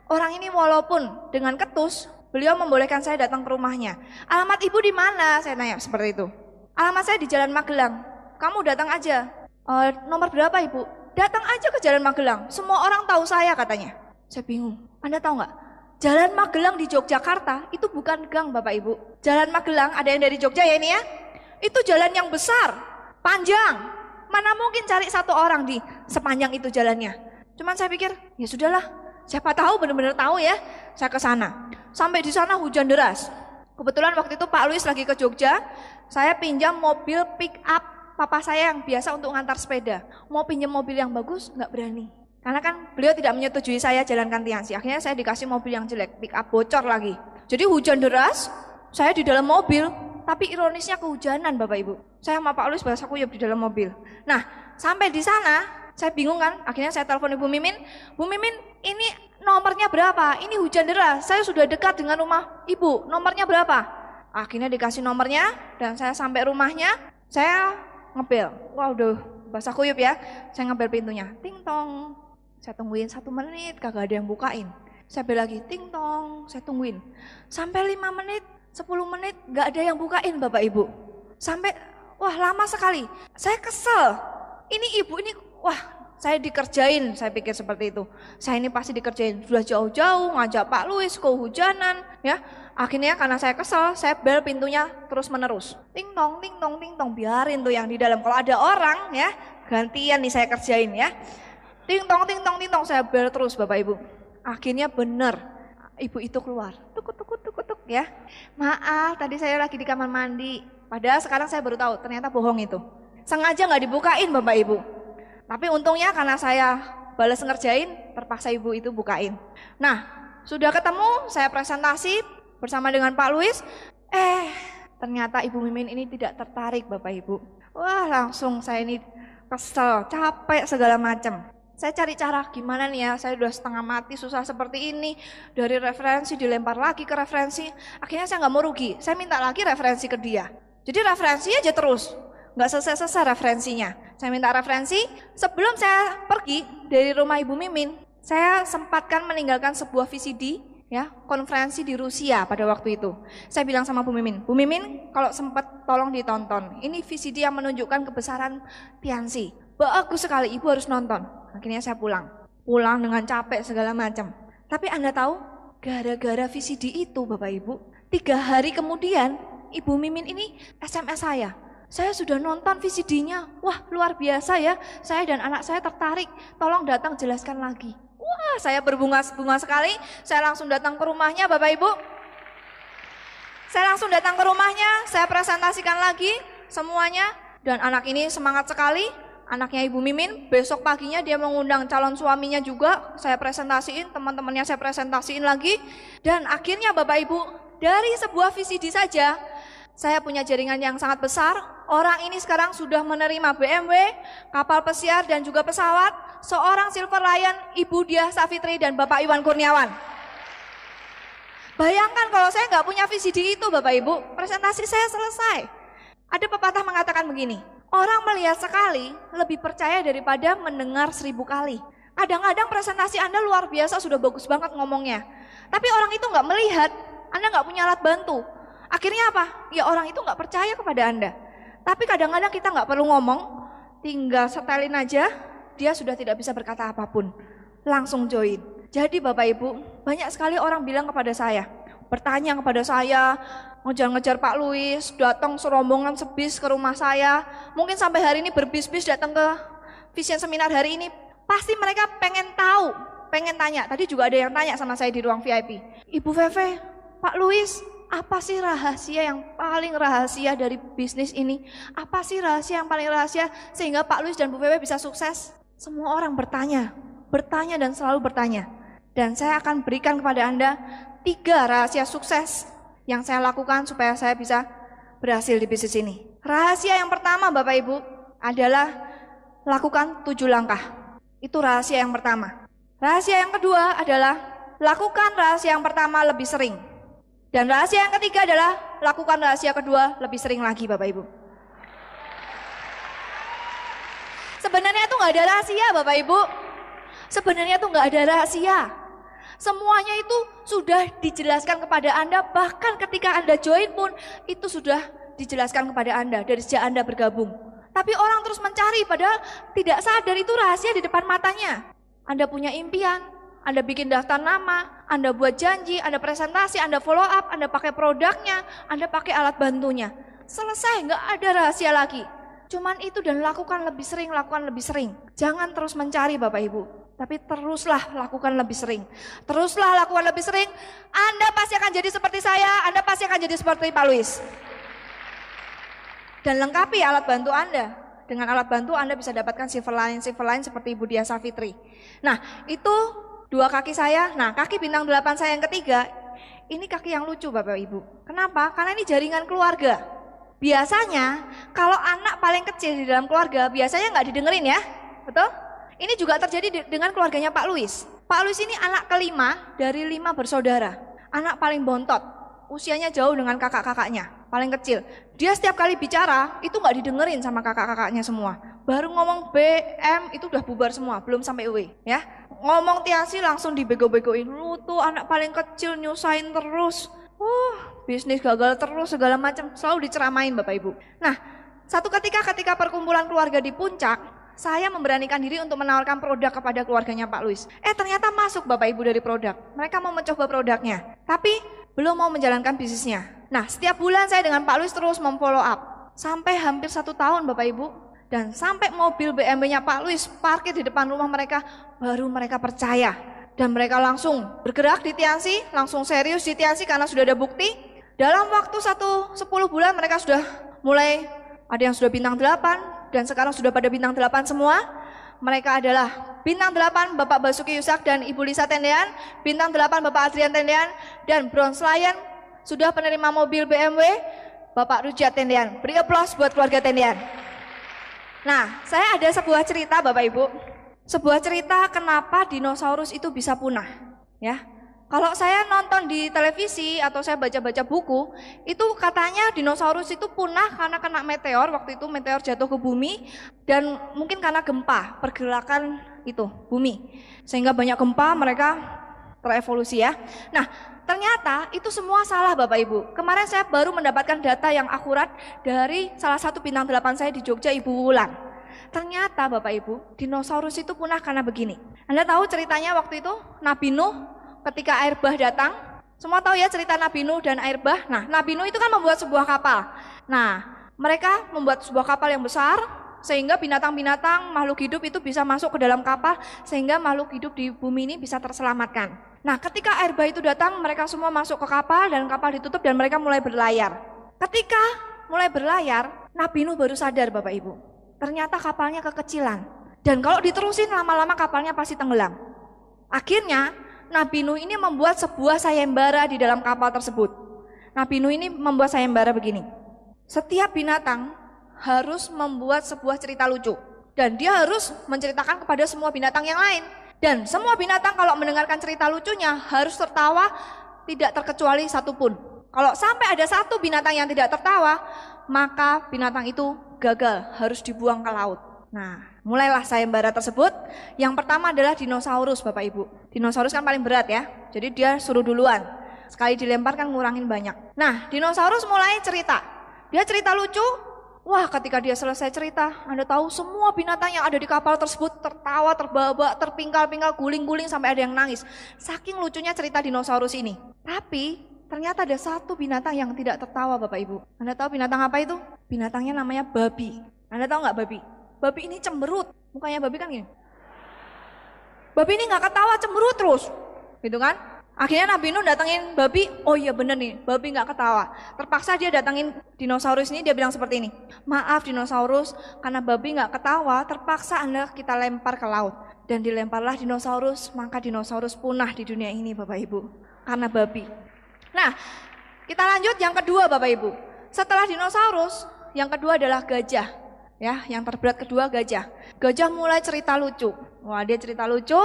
Speaker 1: orang ini walaupun dengan ketus, beliau membolehkan saya datang ke rumahnya. Alamat Ibu di mana? Saya nanya seperti itu. Alamat saya di Jalan Magelang. Kamu datang aja. Nomor berapa Ibu? Datang aja ke Jalan Magelang. Semua orang tahu saya katanya. Saya bingung. Anda tahu nggak? Jalan Magelang di Yogyakarta itu bukan gang Bapak Ibu. Jalan Magelang, ada yang dari Jogja ya ini ya? Itu jalan yang besar, panjang. Mana mungkin cari satu orang di sepanjang itu jalannya. Cuman saya pikir, ya sudahlah. Siapa tahu benar-benar tahu ya. Saya ke sana. Sampai di sana hujan deras. Kebetulan waktu itu Pak Luis lagi ke Jogja. Saya pinjam mobil pick up papa saya yang biasa untuk ngantar sepeda. Mau pinjam mobil yang bagus, nggak berani. Karena kan beliau tidak menyetujui saya jalankan Tiansi. Akhirnya saya dikasih mobil yang jelek, pick up bocor lagi. Jadi hujan deras, saya di dalam mobil. Tapi ironisnya kehujanan Bapak Ibu. Saya sama Pak Luis bahasa kuyup di dalam mobil. Nah, sampai di sana saya bingung kan. Akhirnya saya telepon Ibu Mimin. Bu Mimin, ini nomornya berapa? Ini hujan deras. Saya sudah dekat dengan rumah Ibu. Nomornya berapa? Akhirnya dikasih nomornya dan saya sampai rumahnya. Saya ngebel. Wah, udah bahasa kuyup ya. Saya ngebel pintunya. Ting tong. Saya tungguin 1 menit, kagak ada yang bukain. Saya bel lagi, ting tong, saya tungguin. Sampai 5 menit, 10 menit, gak ada yang bukain Bapak Ibu. Sampai, wah lama sekali. Saya kesel, ini ibu ini, wah saya dikerjain, saya pikir seperti itu. Saya ini pasti dikerjain, sudah jauh-jauh ngajak Pak Luis, kehujanan, ya. Akhirnya karena saya kesel, saya bel pintunya terus menerus. Ting tong, ting tong, ting tong, biarin tuh yang di dalam. Kalau ada orang ya, gantian nih saya kerjain ya. Ting tong, ting tong, ting tong, saya bel terus Bapak Ibu. Akhirnya benar, ibu itu keluar, tuk ya. Maaf, tadi saya lagi di kamar mandi. Padahal sekarang saya baru tahu, ternyata bohong itu. Sengaja nggak dibukain Bapak Ibu. Tapi untungnya karena saya balas ngerjain, terpaksa ibu itu bukain. Nah, sudah ketemu, saya presentasi bersama dengan Pak Luis. Ternyata Ibu Mimin ini tidak tertarik Bapak Ibu. Wah, langsung saya ini kesel, capek segala macam. Saya cari cara gimana nih ya, saya udah setengah mati susah seperti ini. Dari referensi dilempar lagi ke referensi, akhirnya saya nggak mau rugi, saya minta lagi referensi ke dia. Jadi referensi aja terus, nggak selesai-selesai referensinya. Saya minta referensi, sebelum saya pergi dari rumah Ibu Mimin, saya sempatkan meninggalkan sebuah VCD, ya, konferensi di Rusia pada waktu itu. Saya bilang sama Bu Mimin kalau sempat tolong ditonton, ini VCD yang menunjukkan kebesaran Tianxi. Bagus sekali, Ibu harus nonton. Akhirnya saya pulang dengan capek segala macam. Tapi Anda tahu, gara-gara VCD itu Bapak Ibu, 3 hari kemudian Ibu Mimin ini SMS saya. Saya sudah nonton VCD-nya, wah luar biasa ya, saya dan anak saya tertarik, tolong datang jelaskan lagi. Wah saya berbunga-bunga sekali, saya langsung datang ke rumahnya Bapak Ibu. Saya langsung datang ke rumahnya, saya presentasikan lagi semuanya, dan anak ini semangat sekali. Anaknya Ibu Mimin, besok paginya dia mengundang calon suaminya juga, saya presentasiin, teman-temannya saya presentasiin lagi. Dan akhirnya Bapak Ibu, dari sebuah VCD saja, saya punya jaringan yang sangat besar. Orang ini sekarang sudah menerima BMW, kapal pesiar dan juga pesawat, seorang Silver Lion, Ibu Diah Savitri dan Bapak Iwan Kurniawan. Bayangkan kalau saya nggak punya VCD itu Bapak Ibu, presentasi saya selesai. Ada pepatah mengatakan begini, orang melihat sekali lebih percaya daripada mendengar 1000 kali. Kadang-kadang presentasi Anda luar biasa, sudah bagus banget ngomongnya. Tapi orang itu nggak melihat, Anda nggak punya alat bantu. Akhirnya apa? Ya orang itu nggak percaya kepada Anda. Tapi kadang-kadang kita nggak perlu ngomong, tinggal setelin aja, dia sudah tidak bisa berkata apapun. Langsung join. Jadi Bapak Ibu, banyak sekali orang bilang kepada saya, bertanya kepada saya, ngejar-ngejar Pak Luis, datang serombongan sebis ke rumah saya. Mungkin sampai hari ini berbis-bis datang ke Vision Seminar hari ini. Pasti mereka pengen tahu, pengen tanya. Tadi juga ada yang tanya sama saya di ruang VIP. Ibu Feve, Pak Luis, apa sih rahasia yang paling rahasia dari bisnis ini? Apa sih rahasia yang paling rahasia sehingga Pak Luis dan Bu Feve bisa sukses? Semua orang bertanya dan selalu bertanya. Dan saya akan berikan kepada Anda 3 rahasia sukses yang saya lakukan supaya saya bisa berhasil di bisnis ini. Rahasia yang pertama Bapak Ibu adalah lakukan 7 langkah. Itu rahasia yang pertama. Rahasia yang kedua adalah lakukan rahasia yang pertama lebih sering. Dan rahasia yang ketiga adalah lakukan rahasia kedua lebih sering lagi Bapak Ibu. Sebenarnya itu nggak ada rahasia Bapak Ibu. Sebenarnya itu nggak ada rahasia. Semuanya itu sudah dijelaskan kepada Anda, bahkan ketika Anda join pun itu sudah dijelaskan kepada Anda dari sejak Anda bergabung. Tapi orang terus mencari padahal tidak sadar itu rahasia di depan matanya. Anda punya impian, Anda bikin daftar nama, Anda buat janji, Anda presentasi, Anda follow up, Anda pakai produknya, Anda pakai alat bantunya. Selesai, nggak ada rahasia lagi. Cuman itu dan lakukan lebih sering. Jangan terus mencari Bapak Ibu. Tapi teruslah lakukan lebih sering. Teruslah lakukan lebih sering. Anda pasti akan jadi seperti saya, Anda pasti akan jadi seperti Pak Luis. Dan lengkapi alat bantu Anda. Dengan alat bantu Anda bisa dapatkan silver line seperti Ibu Diah Savitri. Nah, itu 2 kaki saya. Nah, kaki bintang 8 saya yang ketiga, ini kaki yang lucu Bapak Ibu. Kenapa? Karena ini jaringan keluarga. Biasanya kalau anak paling kecil di dalam keluarga, biasanya nggak didengerin ya, betul? Ini juga terjadi dengan keluarganya Pak Luis. Pak Luis ini anak kelima dari 5 bersaudara. Anak paling bontot, usianya jauh dengan kakak-kakaknya, paling kecil. Dia setiap kali bicara, itu nggak didengerin sama kakak-kakaknya semua. Baru ngomong B, M, itu udah bubar semua, belum sampai W. Ya. ngomong Tiasi langsung dibego-begoin. Lu tuh anak paling kecil nyusahin terus. Bisnis gagal terus segala macam, selalu diceramain Bapak Ibu. Nah, satu ketika perkumpulan keluarga di puncak, saya memberanikan diri untuk menawarkan produk kepada keluarganya Pak Luis. Ternyata masuk Bapak Ibu dari produk. Mereka mau mencoba produknya, tapi belum mau menjalankan bisnisnya. Nah, setiap bulan saya dengan Pak Luis terus memfollow up. Sampai hampir 1 tahun Bapak Ibu. Dan sampai mobil BMW-nya Pak Luis parkir di depan rumah mereka, baru mereka percaya. Dan mereka langsung bergerak di Tiansi, langsung serius di Tiansi karena sudah ada bukti. Dalam waktu 10 bulan mereka sudah mulai, ada yang sudah bintang 8 dan sekarang sudah pada bintang 8 semua. Mereka adalah bintang 8 Bapak Basuki Yusak dan Ibu Lisa Tendean, bintang 8 Bapak Adrian Tendean, dan Bronze Lion sudah penerima mobil BMW Bapak Rujat Tendean. Beri aplaus buat keluarga Tendean. Nah, saya ada sebuah cerita Bapak Ibu. Sebuah cerita kenapa dinosaurus itu bisa punah, ya. Kalau saya nonton di televisi atau saya baca-baca buku, itu katanya dinosaurus itu punah karena kena meteor, waktu itu meteor jatuh ke bumi, dan mungkin karena gempa, pergerakan itu, bumi. Sehingga banyak gempa, mereka terevolusi ya. Nah, ternyata itu semua salah Bapak Ibu. Kemarin saya baru mendapatkan data yang akurat dari salah satu bintang 8 saya di Jogja, Ibu Wulan. Ternyata Bapak Ibu, dinosaurus itu punah karena begini. Anda tahu ceritanya waktu itu Nabi Nuh ketika air bah datang. Semua tahu ya cerita Nabi Nuh dan air bah. Nah, Nabi Nuh itu kan membuat sebuah kapal. Nah, mereka membuat sebuah kapal yang besar sehingga binatang-binatang, makhluk hidup itu bisa masuk ke dalam kapal sehingga makhluk hidup di bumi ini bisa terselamatkan. Nah, ketika air bah itu datang, mereka semua masuk ke kapal dan kapal ditutup dan mereka mulai berlayar. Ketika mulai berlayar, Nabi Nuh baru sadar Bapak Ibu. Ternyata kapalnya kekecilan. Dan kalau diterusin lama-lama kapalnya pasti tenggelam. Akhirnya Nabi Nuh ini membuat sebuah sayembara di dalam kapal tersebut. Nabi Nuh ini membuat sayembara begini. Setiap binatang harus membuat sebuah cerita lucu. Dan dia harus menceritakan kepada semua binatang yang lain. Dan semua binatang kalau mendengarkan cerita lucunya harus tertawa, tidak terkecuali satupun. Kalau sampai ada satu binatang yang tidak tertawa, maka binatang itu gagal, harus dibuang ke laut. Nah, mulailah sayembara tersebut. Yang pertama adalah dinosaurus Bapak Ibu. Dinosaurus kan paling berat ya, jadi dia suruh duluan. Sekali dilempar kan ngurangin banyak. Nah, dinosaurus mulai cerita. Dia cerita lucu. Wah, ketika dia selesai cerita, Anda tahu semua binatang yang ada di kapal tersebut tertawa, terbahak, terpingkal-pingkal, guling-guling sampai ada yang nangis. Saking lucunya cerita dinosaurus ini. Tapi ternyata ada satu binatang yang tidak tertawa Bapak Ibu. Anda tahu binatang apa itu? Binatangnya namanya babi. Anda tahu nggak babi? Babi ini cemberut. Mukanya babi kan gini. Babi ini nggak ketawa, cemberut terus. Gitu kan? Akhirnya Nabi Nuh datangin babi. Oh iya bener nih, babi nggak ketawa. Terpaksa dia datangin dinosaurus ini, dia bilang seperti ini. Maaf dinosaurus, karena babi nggak ketawa, terpaksa Anda kita lempar ke laut. Dan dilemparlah dinosaurus, maka dinosaurus punah di dunia ini Bapak Ibu. Karena babi. Nah, kita lanjut yang kedua Bapak Ibu. Setelah dinosaurus, yang kedua adalah gajah. Ya, yang terberat kedua gajah. Gajah mulai cerita lucu. Wah, dia cerita lucu,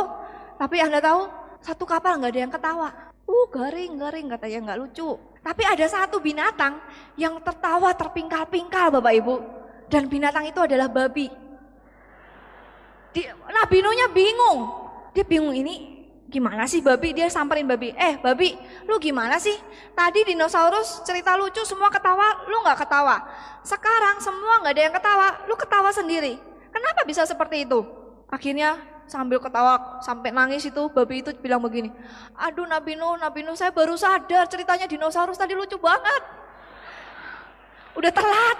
Speaker 1: tapi Anda tahu satu kapal nggak ada yang ketawa. Garing katanya nggak lucu. Tapi ada satu binatang yang tertawa terpingkal-pingkal Bapak Ibu. Dan binatang itu adalah babi. Nabi Nuhnya bingung. Dia bingung ini gimana sih babi? Dia samperin babi. Babi, lu gimana sih? Tadi dinosaurus cerita lucu semua ketawa, lu nggak ketawa. Sekarang semua nggak ada yang ketawa, lu ketawa sendiri. Kenapa bisa seperti itu? Akhirnya sambil ketawa sampai nangis itu babi itu bilang begini. Aduh Nabi Nuh saya baru sadar ceritanya dinosaurus tadi lucu banget. Udah telat.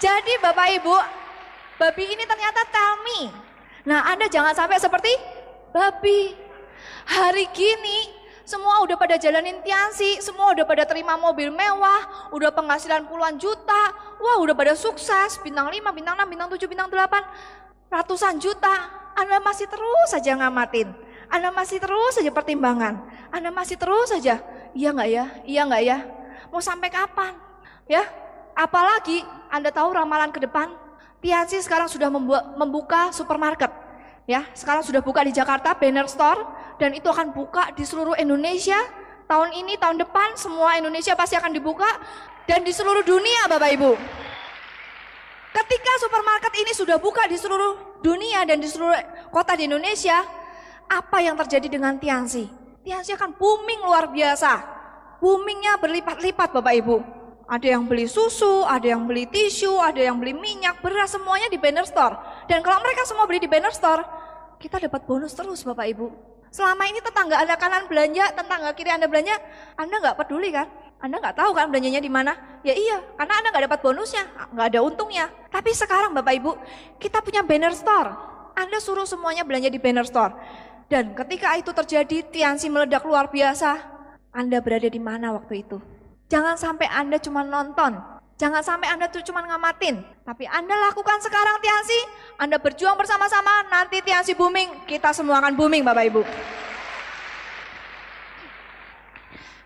Speaker 1: Jadi Bapak Ibu, babi ini ternyata tell me. Nah Anda jangan sampai seperti babi. Hari gini semua udah pada jalanin Tiansi, semua udah pada terima mobil mewah, udah penghasilan puluhan juta, wah udah pada sukses, bintang 5, bintang 6, bintang 7, bintang 8, ratusan juta. Anda masih terus saja ngamatin, Anda masih terus saja pertimbangan, Anda masih terus saja, iya nggak ya, mau sampai kapan? Ya, apalagi Anda tahu ramalan ke depan, Tiansi sekarang sudah membuka supermarket. Ya, sekarang sudah buka di Jakarta, banner store, dan itu akan buka di seluruh Indonesia. Tahun ini, tahun depan, semua Indonesia pasti akan dibuka, dan di seluruh dunia Bapak Ibu. Ketika supermarket ini sudah buka di seluruh dunia dan di seluruh kota di Indonesia, apa yang terjadi dengan Tiansi? Tiansi akan booming luar biasa. Boomingnya berlipat-lipat Bapak Ibu. Ada yang beli susu, ada yang beli tisu, ada yang beli minyak, beras, semuanya di banner store. Dan kalau mereka semua beli di banner store, kita dapat bonus terus Bapak Ibu. Selama ini tetangga Anda kanan belanja, tetangga kiri Anda belanja, Anda nggak peduli kan? Anda nggak tahu kan belanjanya di mana? Ya iya, karena Anda nggak dapat bonusnya, nggak ada untungnya. Tapi sekarang Bapak Ibu, kita punya banner store. Anda suruh semuanya belanja di banner store. Dan ketika itu terjadi, Tiansi meledak luar biasa. Anda berada di mana waktu itu? Jangan sampai Anda cuma nonton, jangan sampai Anda tuh cuma ngamatin. Tapi Anda lakukan sekarang Tiansi, Anda berjuang bersama-sama, nanti Tiansi booming, kita semua akan booming Bapak Ibu.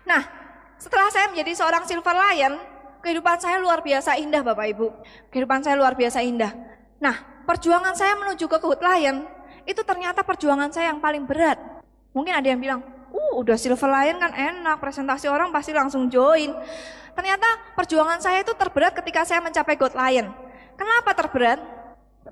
Speaker 1: Nah, setelah saya menjadi seorang Silver Lion, kehidupan saya luar biasa indah Bapak Ibu. Kehidupan saya luar biasa indah. Nah, perjuangan saya menuju ke Good Lion, itu ternyata perjuangan saya yang paling berat. Mungkin ada yang bilang, udah Silver Lion kan enak, presentasi orang pasti langsung join. Ternyata perjuangan saya itu terberat ketika saya mencapai God Lion. Kenapa terberat?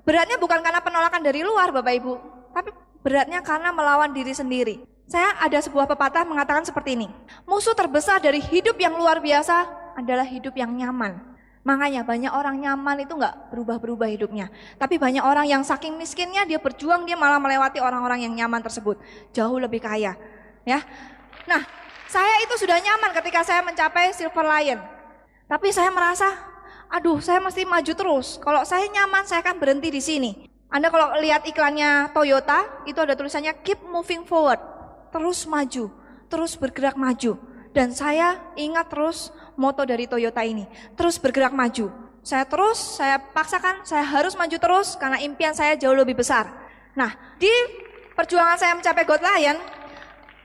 Speaker 1: Beratnya bukan karena penolakan dari luar Bapak Ibu, tapi beratnya karena melawan diri sendiri. Saya ada sebuah pepatah mengatakan seperti ini, musuh terbesar dari hidup yang luar biasa adalah hidup yang nyaman. Makanya banyak orang nyaman itu nggak berubah-berubah hidupnya. Tapi banyak orang yang saking miskinnya dia berjuang, dia malah melewati orang-orang yang nyaman tersebut. Jauh lebih kaya. Ya, nah saya itu sudah nyaman ketika saya mencapai Silver Lion. Tapi saya merasa, aduh saya mesti maju terus. Kalau saya nyaman saya akan berhenti di sini. Anda kalau lihat iklannya Toyota, itu ada tulisannya keep moving forward. Terus maju, terus bergerak maju. Dan saya ingat terus moto dari Toyota ini, terus bergerak maju. Saya paksakan, saya harus maju terus karena impian saya jauh lebih besar. Nah, di perjuangan saya mencapai God Lion,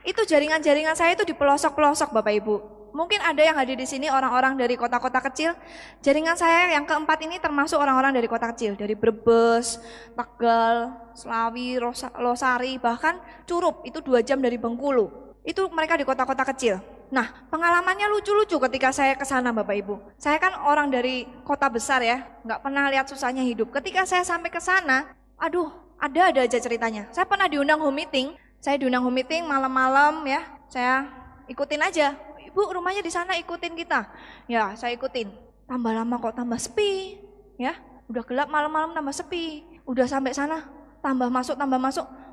Speaker 1: itu jaringan-jaringan saya itu di pelosok-pelosok Bapak Ibu. Mungkin ada yang hadir di sini orang-orang dari kota-kota kecil. Jaringan saya yang keempat ini termasuk orang-orang dari kota kecil, dari Brebes, Tegal, Slawi, Losari, bahkan Curup, itu 2 jam dari Bengkulu. Itu mereka di kota-kota kecil. Nah, pengalamannya lucu-lucu ketika saya ke sana Bapak Ibu. Saya kan orang dari kota besar ya, nggak pernah lihat susahnya hidup. Ketika saya sampai ke sana, aduh, ada aja ceritanya. Saya pernah diundang home meeting. Saya diundang home meeting malam-malam ya, saya ikutin aja. Ibu rumahnya di sana, ikutin kita. Ya, saya ikutin. Tambah lama kok tambah sepi, ya. Udah gelap malam-malam tambah sepi. Udah sampai sana, tambah masuk,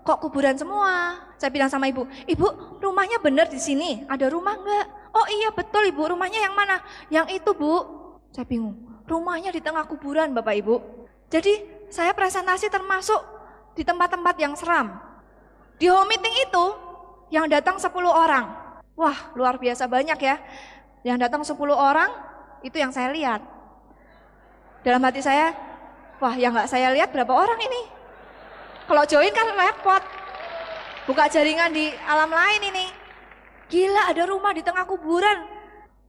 Speaker 1: kok kuburan semua. Saya bilang sama ibu, ibu rumahnya bener di sini, ada rumah enggak? Oh iya betul ibu, rumahnya yang mana? Yang itu bu. Saya bingung, rumahnya di tengah kuburan Bapak Ibu. Jadi saya presentasi termasuk di tempat-tempat yang seram. Di home meeting itu yang datang 10 orang. Wah luar biasa banyak ya. Yang datang 10 orang itu yang saya lihat. Dalam hati saya, wah yang gak saya lihat berapa orang ini? Kalau join kan repot. Buka jaringan di alam lain ini. Gila ada rumah di tengah kuburan.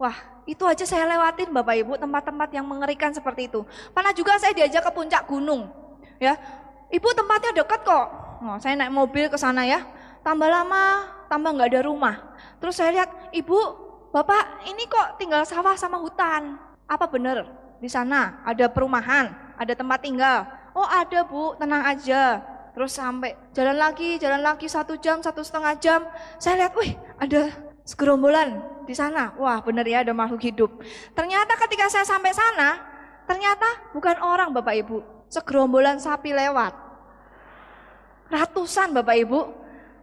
Speaker 1: Wah itu aja saya lewatin Bapak Ibu, tempat-tempat yang mengerikan seperti itu. Pernah juga saya diajak ke puncak gunung. Ya, ibu tempatnya dekat kok. Oh, saya naik mobil ke sana ya, tambah lama, tambah nggak ada rumah. Terus saya lihat, ibu, bapak ini kok tinggal sawah sama hutan. Apa benar di sana ada perumahan, ada tempat tinggal? Oh ada bu, tenang aja. Terus sampai jalan lagi 1 jam, 1,5 jam. Saya lihat, wih ada segerombolan di sana. Wah benar ya ada makhluk hidup. Ternyata ketika saya sampai sana, ternyata bukan orang Bapak Ibu, segerombolan sapi lewat. Ratusan Bapak Ibu.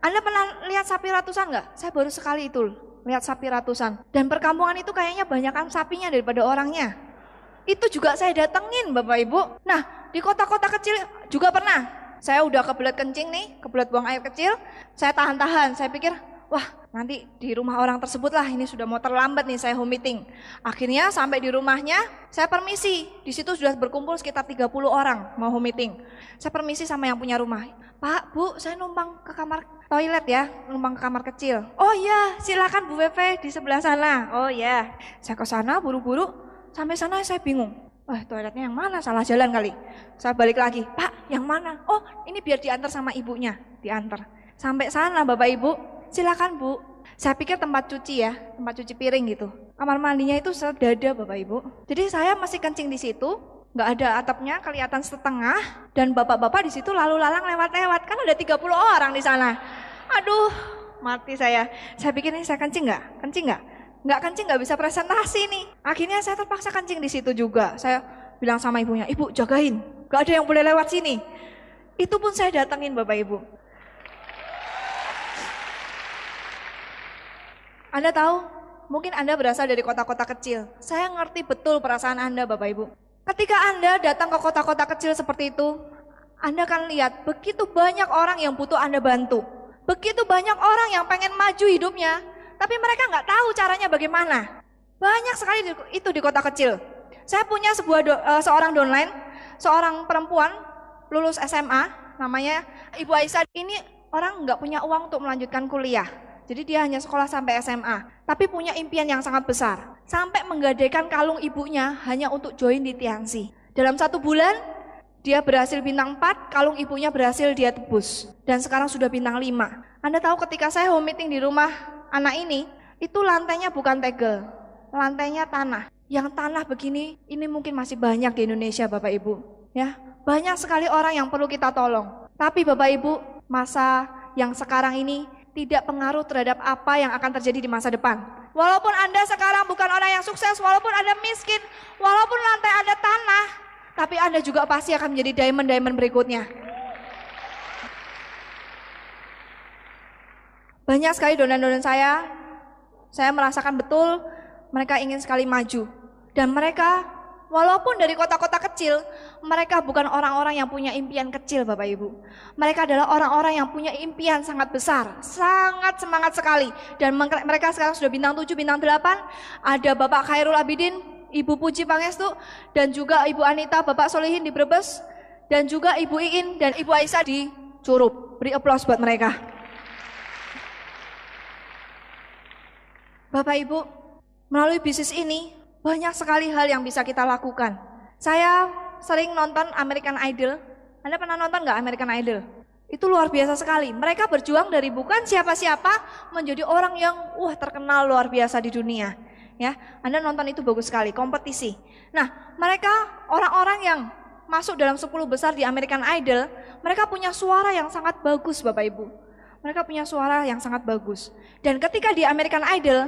Speaker 1: Anda pernah lihat sapi ratusan enggak? Saya baru sekali itu lihat sapi ratusan. Dan perkampungan itu kayaknya banyakan sapinya daripada orangnya. Itu juga saya datengin Bapak Ibu. Nah di kota-kota kecil juga pernah. Saya udah kebelet kencing nih, kebelet buang air kecil. Saya tahan-tahan, saya pikir wah nanti di rumah orang tersebut lah, ini sudah mau terlambat nih saya home meeting. Akhirnya sampai di rumahnya, saya permisi. Di situ sudah berkumpul sekitar 30 orang mau home meeting. Saya permisi sama yang punya rumah. Pak, Bu, saya numpang ke kamar toilet ya, numpang ke kamar kecil. Oh iya, silakan Bu Wewe di sebelah sana. Oh iya, saya ke sana buru-buru. Sampai sana saya bingung. Wah toiletnya yang mana? Salah jalan kali. Saya balik lagi. Pak, yang mana? Oh ini biar diantar sama ibunya. Diantar. Sampai sana Bapak Ibu. Silakan Bu. Saya pikir tempat cuci ya, tempat cuci piring gitu. Kamar mandinya itu sedada Bapak Ibu. Jadi saya masih kencing di situ. nggak ada atapnya, kelihatan setengah, dan bapak-bapak di situ lalu lalang lewat-lewat, kan ada 30 orang di sana. Aduh, mati saya. Saya pikir ini saya kencing nggak? Kencing nggak? Nggak kencing nggak bisa presentasi nih. Akhirnya saya terpaksa kencing di situ juga. Saya bilang sama ibunya, ibu jagain, nggak ada yang boleh lewat sini. Itu pun saya datengin Bapak Ibu. Anda tahu, mungkin Anda berasal dari kota-kota kecil. Saya ngerti betul perasaan Anda Bapak Ibu. Ketika Anda datang ke kota-kota kecil seperti itu, Anda akan lihat begitu banyak orang yang butuh Anda bantu. Begitu banyak orang yang pengen maju hidupnya, tapi mereka nggak tahu caranya bagaimana. Banyak sekali itu di kota kecil. Saya punya seorang downline, seorang perempuan lulus SMA, namanya Ibu Aisyah. Ini orang nggak punya uang untuk melanjutkan kuliah. Jadi dia hanya sekolah sampai SMA, tapi punya impian yang sangat besar. Sampai menggadaikan kalung ibunya hanya untuk join di Tianxi. Dalam 1 bulan, dia berhasil bintang 4, kalung ibunya berhasil dia tebus. Dan sekarang sudah bintang 5. Anda tahu ketika saya home meeting di rumah anak ini, itu lantainya bukan tegel, lantainya tanah. Yang tanah begini, ini mungkin masih banyak di Indonesia Bapak Ibu. Ya, banyak sekali orang yang perlu kita tolong. Tapi Bapak Ibu, masa yang sekarang ini tidak pengaruh terhadap apa yang akan terjadi di masa depan. Walaupun Anda sekarang bukan orang yang sukses, walaupun Anda miskin, walaupun lantai Anda tanah, tapi Anda juga pasti akan menjadi diamond-diamond berikutnya. Banyak sekali donan-donan saya merasakan betul mereka ingin sekali maju. Dan mereka, walaupun dari kota-kota kecil, mereka bukan orang-orang yang punya impian kecil Bapak Ibu. Mereka adalah orang-orang yang punya impian sangat besar, sangat semangat sekali. Dan mereka sekarang sudah bintang 7, bintang 8, ada Bapak Khairul Abidin, Ibu Puji Pangestu, dan juga Ibu Anita, Bapak Solihin di Brebes, dan juga Ibu Iin dan Ibu Aisyah di Curup. Beri aplaus buat mereka. Bapak Ibu, melalui bisnis ini, banyak sekali hal yang bisa kita lakukan. Saya sering nonton American Idol. Anda pernah nonton nggak American Idol? Itu luar biasa sekali. Mereka berjuang dari bukan siapa-siapa menjadi orang yang terkenal luar biasa di dunia. Ya, Anda nonton itu bagus sekali, kompetisi. Nah, mereka orang-orang yang masuk dalam 10 besar di American Idol, mereka punya suara yang sangat bagus Bapak Ibu. Mereka punya suara yang sangat bagus. Dan ketika di American Idol,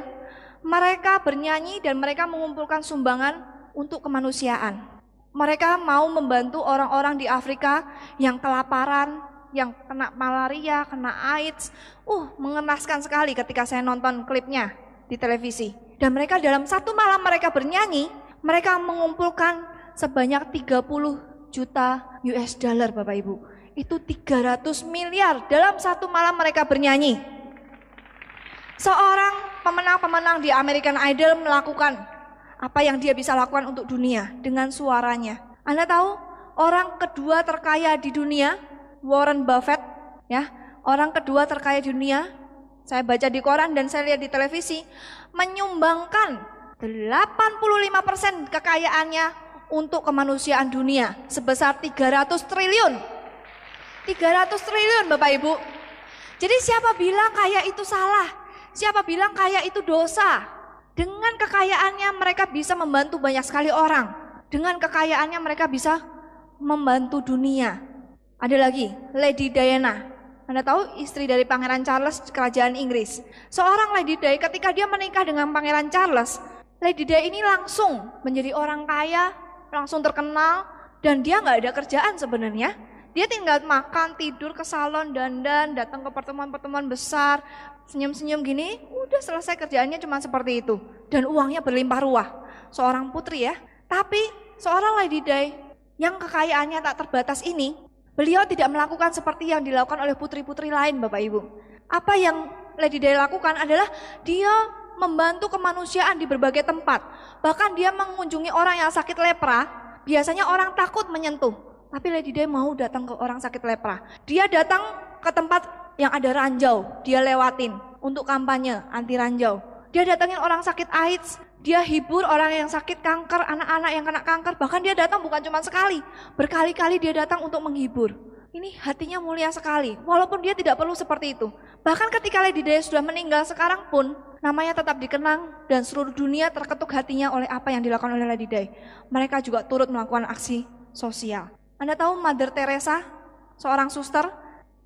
Speaker 1: mereka bernyanyi dan mereka mengumpulkan sumbangan untuk kemanusiaan. Mereka mau membantu orang-orang di Afrika yang kelaparan, yang kena malaria, kena AIDS. Mengenaskan sekali ketika saya nonton klipnya di televisi. Dan mereka dalam 1 malam mereka bernyanyi, mereka mengumpulkan sebanyak 30 juta US dollar Bapak Ibu. Itu 300 miliar dalam 1 malam mereka bernyanyi. Seorang pemenang-pemenang di American Idol melakukan apa yang dia bisa lakukan untuk dunia dengan suaranya. Anda tahu orang kedua terkaya di dunia, Warren Buffett, ya, orang kedua terkaya di dunia, saya baca di koran dan saya lihat di televisi, menyumbangkan 85% kekayaannya untuk kemanusiaan dunia sebesar 300 triliun. 300 triliun Bapak Ibu. Jadi siapa bilang kaya itu salah? Siapa bilang kaya itu dosa? Dengan kekayaannya mereka bisa membantu banyak sekali orang. Dengan kekayaannya mereka bisa membantu dunia. Ada lagi, Lady Diana. Anda tahu istri dari Pangeran Charles Kerajaan Inggris. Seorang Lady Di ketika dia menikah dengan Pangeran Charles, Lady Di ini langsung menjadi orang kaya, langsung terkenal, dan dia nggak ada kerjaan sebenarnya. Dia tinggal makan, tidur, ke salon, dandan, datang ke pertemuan-pertemuan besar, senyum-senyum gini, udah selesai kerjaannya cuma seperti itu. Dan uangnya berlimpah ruah. Seorang putri ya. Tapi seorang Lady Di yang kekayaannya tak terbatas ini, beliau tidak melakukan seperti yang dilakukan oleh putri-putri lain Bapak Ibu. Apa yang Lady Di lakukan adalah dia membantu kemanusiaan di berbagai tempat. Bahkan dia mengunjungi orang yang sakit lepra, biasanya orang takut menyentuh. Tapi Lady Di mau datang ke orang sakit lepra. Dia datang ke tempat yang ada ranjau, dia lewatin untuk kampanye anti ranjau. Dia datangin orang sakit AIDS, dia hibur orang yang sakit kanker, anak-anak yang kena kanker. Bahkan dia datang bukan cuma sekali, berkali-kali dia datang untuk menghibur. Ini hatinya mulia sekali, walaupun dia tidak perlu seperti itu. Bahkan ketika Lady Day sudah meninggal sekarang pun, namanya tetap dikenang dan seluruh dunia terketuk hatinya oleh apa yang dilakukan oleh Lady Day. Mereka juga turut melakukan aksi sosial. Anda tahu Mother Teresa, seorang suster,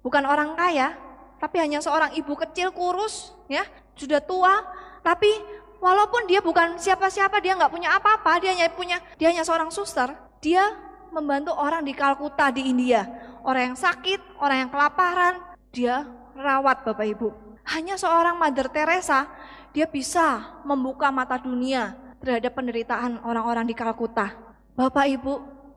Speaker 1: bukan orang kaya, tapi hanya seorang ibu kecil kurus, ya, sudah tua, tapi walaupun dia bukan siapa-siapa, dia nggak punya apa-apa, dia hanya seorang suster, dia membantu orang di Kalkuta di India. Orang yang sakit, orang yang kelaparan, dia rawat Bapak Ibu. Hanya seorang Mother Teresa, dia bisa membuka mata dunia terhadap penderitaan orang-orang di Kalkuta. Bapak Ibu,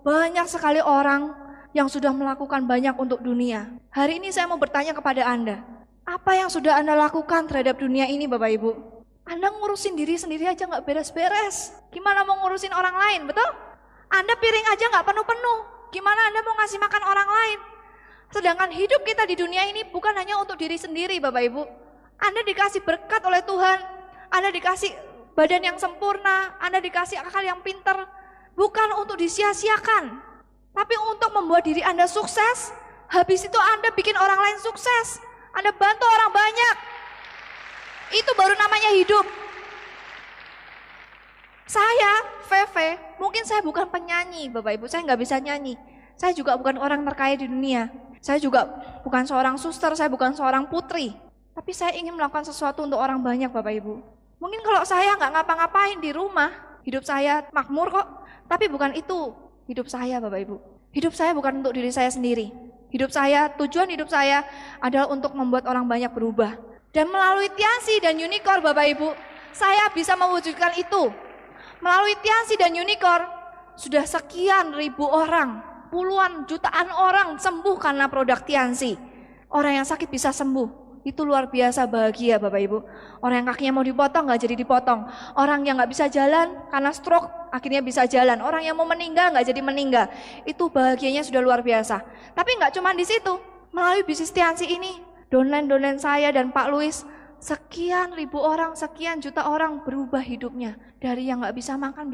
Speaker 1: banyak sekali orang yang sudah melakukan banyak untuk dunia. Hari ini saya mau bertanya kepada Anda, apa yang sudah Anda lakukan terhadap dunia ini Bapak Ibu? Anda ngurusin diri sendiri aja nggak beres-beres. Gimana mau ngurusin orang lain, betul? Anda piring aja nggak penuh-penuh. Gimana Anda mau ngasih makan orang lain? Sedangkan hidup kita di dunia ini bukan hanya untuk diri sendiri Bapak Ibu. Anda dikasih berkat oleh Tuhan. Anda dikasih badan yang sempurna. Anda dikasih akal yang pintar. Bukan untuk disia-siakan. Tapi untuk membuat diri Anda sukses. Habis itu Anda bikin orang lain sukses. Anda bantu orang banyak. Itu baru namanya hidup. Saya, Feve, mungkin saya bukan penyanyi Bapak Ibu, saya nggak bisa nyanyi. Saya juga bukan orang terkaya di dunia. Saya juga bukan seorang suster, saya bukan seorang putri. Tapi saya ingin melakukan sesuatu untuk orang banyak Bapak Ibu. Mungkin kalau saya nggak ngapa-ngapain di rumah, hidup saya makmur kok. Tapi bukan itu hidup saya Bapak Ibu. Hidup saya bukan untuk diri saya sendiri. Tujuan hidup saya adalah untuk membuat orang banyak berubah. Dan melalui Tiansi dan Unicorn Bapak Ibu, saya bisa mewujudkan itu. Melalui Tiansi dan Unicorn, sudah sekian ribu orang, puluhan jutaan orang sembuh karena produk Tiansi. Orang yang sakit bisa sembuh, itu luar biasa bahagia Bapak Ibu. Orang yang kakinya mau dipotong nggak jadi dipotong. Orang yang nggak bisa jalan karena stroke akhirnya bisa jalan. Orang yang mau meninggal nggak jadi meninggal. Itu bahagianya sudah luar biasa. Tapi nggak cuma di situ. Melalui bisnis Tiansi ini, downline saya dan Pak Luis, sekian ribu orang, sekian juta orang berubah hidupnya. Dari yang gak bisa makan,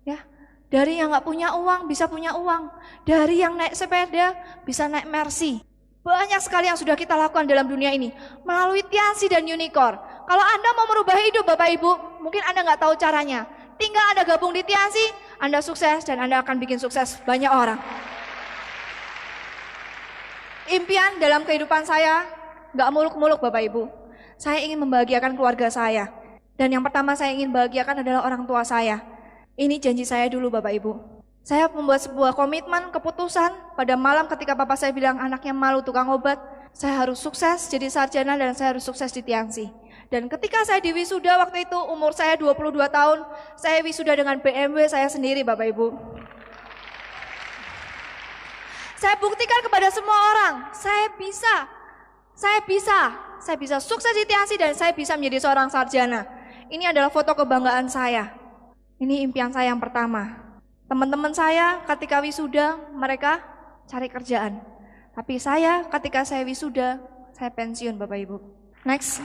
Speaker 1: ya. Dari yang gak punya uang, bisa punya uang. Dari yang naik sepeda, bisa naik Mercy. Banyak sekali yang sudah kita lakukan dalam dunia ini. Melalui Tiansi dan Unicorn. Kalau Anda mau merubah hidup Bapak Ibu, mungkin Anda gak tahu caranya. Tinggal Anda gabung di Tiansi, Anda sukses dan Anda akan bikin sukses banyak orang. Impian dalam kehidupan saya gak muluk-muluk Bapak Ibu. Saya ingin membahagiakan keluarga saya. Dan yang pertama saya ingin bahagiakan adalah orang tua saya. Ini janji saya dulu Bapak Ibu. Saya membuat sebuah komitmen, keputusan pada malam ketika Bapak saya bilang anaknya malu tukang obat. Saya harus sukses jadi sarjana dan saya harus sukses di Tiansi. Dan ketika saya di wisuda waktu itu umur saya 22 tahun. Saya wisuda dengan BMW saya sendiri Bapak Ibu. Saya buktikan kepada semua orang, saya bisa sukses di Tiansi dan saya bisa menjadi seorang sarjana. Ini adalah foto kebanggaan saya. Ini impian saya yang pertama. Teman-teman saya ketika wisuda, mereka cari kerjaan. Tapi saya ketika saya wisuda, saya pensiun Bapak Ibu. Next.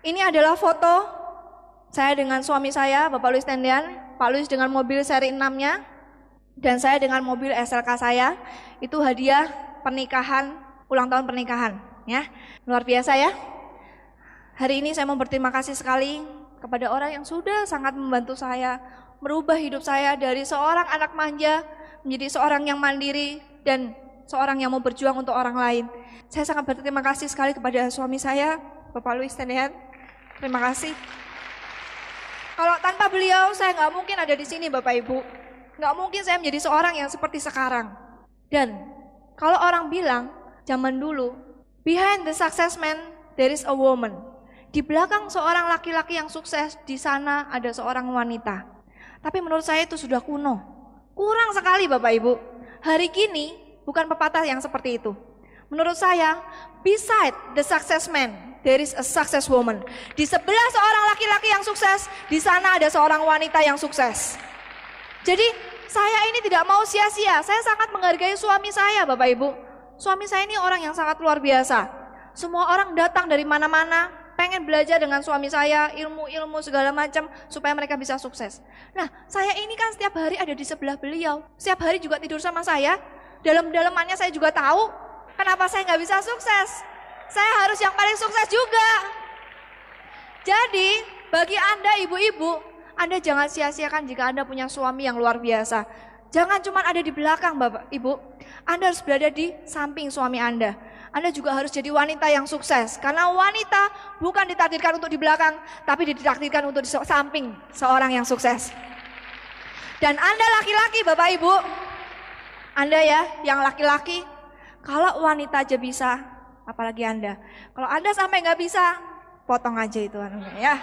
Speaker 1: Ini adalah foto saya dengan suami saya, Bapak Luis Tendian. Pak Luis dengan mobil seri 6-nya. Dan saya dengan mobil SLK saya. Itu hadiah pernikahan, ulang tahun pernikahan. Ya, luar biasa ya. Hari ini saya mau berterima kasih sekali kepada orang yang sudah sangat membantu saya, merubah hidup saya dari seorang anak manja menjadi seorang yang mandiri dan seorang yang mau berjuang untuk orang lain. Saya sangat berterima kasih sekali kepada suami saya, Bapak Luis Tendian. Terima kasih. Kalau tanpa beliau saya nggak mungkin ada di sini Bapak Ibu. Nggak mungkin saya menjadi seorang yang seperti sekarang. Dan kalau orang bilang zaman dulu, behind the success man there is a woman. Di belakang seorang laki-laki yang sukses, di sana ada seorang wanita. Tapi menurut saya itu sudah kuno. Kurang sekali Bapak Ibu. Hari kini bukan pepatah yang seperti itu. Menurut saya, beside the success man, there is a success woman. Di sebelah seorang laki-laki yang sukses, di sana ada seorang wanita yang sukses. Jadi saya ini tidak mau sia-sia. Saya sangat menghargai suami saya Bapak Ibu. Suami saya ini orang yang sangat luar biasa. Semua orang datang dari mana-mana, pengen pengen belajar dengan suami saya, ilmu-ilmu segala macam supaya mereka bisa sukses. Nah, saya ini kan setiap hari ada di sebelah beliau. Setiap hari juga tidur sama saya. Dalam-dalamannya saya juga tahu kenapa saya nggak bisa sukses. Saya harus yang paling sukses juga. Jadi, bagi Anda ibu-ibu, Anda jangan sia-siakan jika Anda punya suami yang luar biasa. Jangan cuma ada di belakang Bapak Ibu. Anda harus berada di samping suami Anda. Anda juga harus jadi wanita yang sukses. Karena wanita bukan ditakdirkan untuk di belakang, tapi ditakdirkan untuk di samping seorang yang sukses. Dan Anda laki-laki Bapak Ibu, Anda ya yang laki-laki, kalau wanita aja bisa, apalagi Anda. Kalau Anda sampai nggak bisa, potong aja itu anunya ya.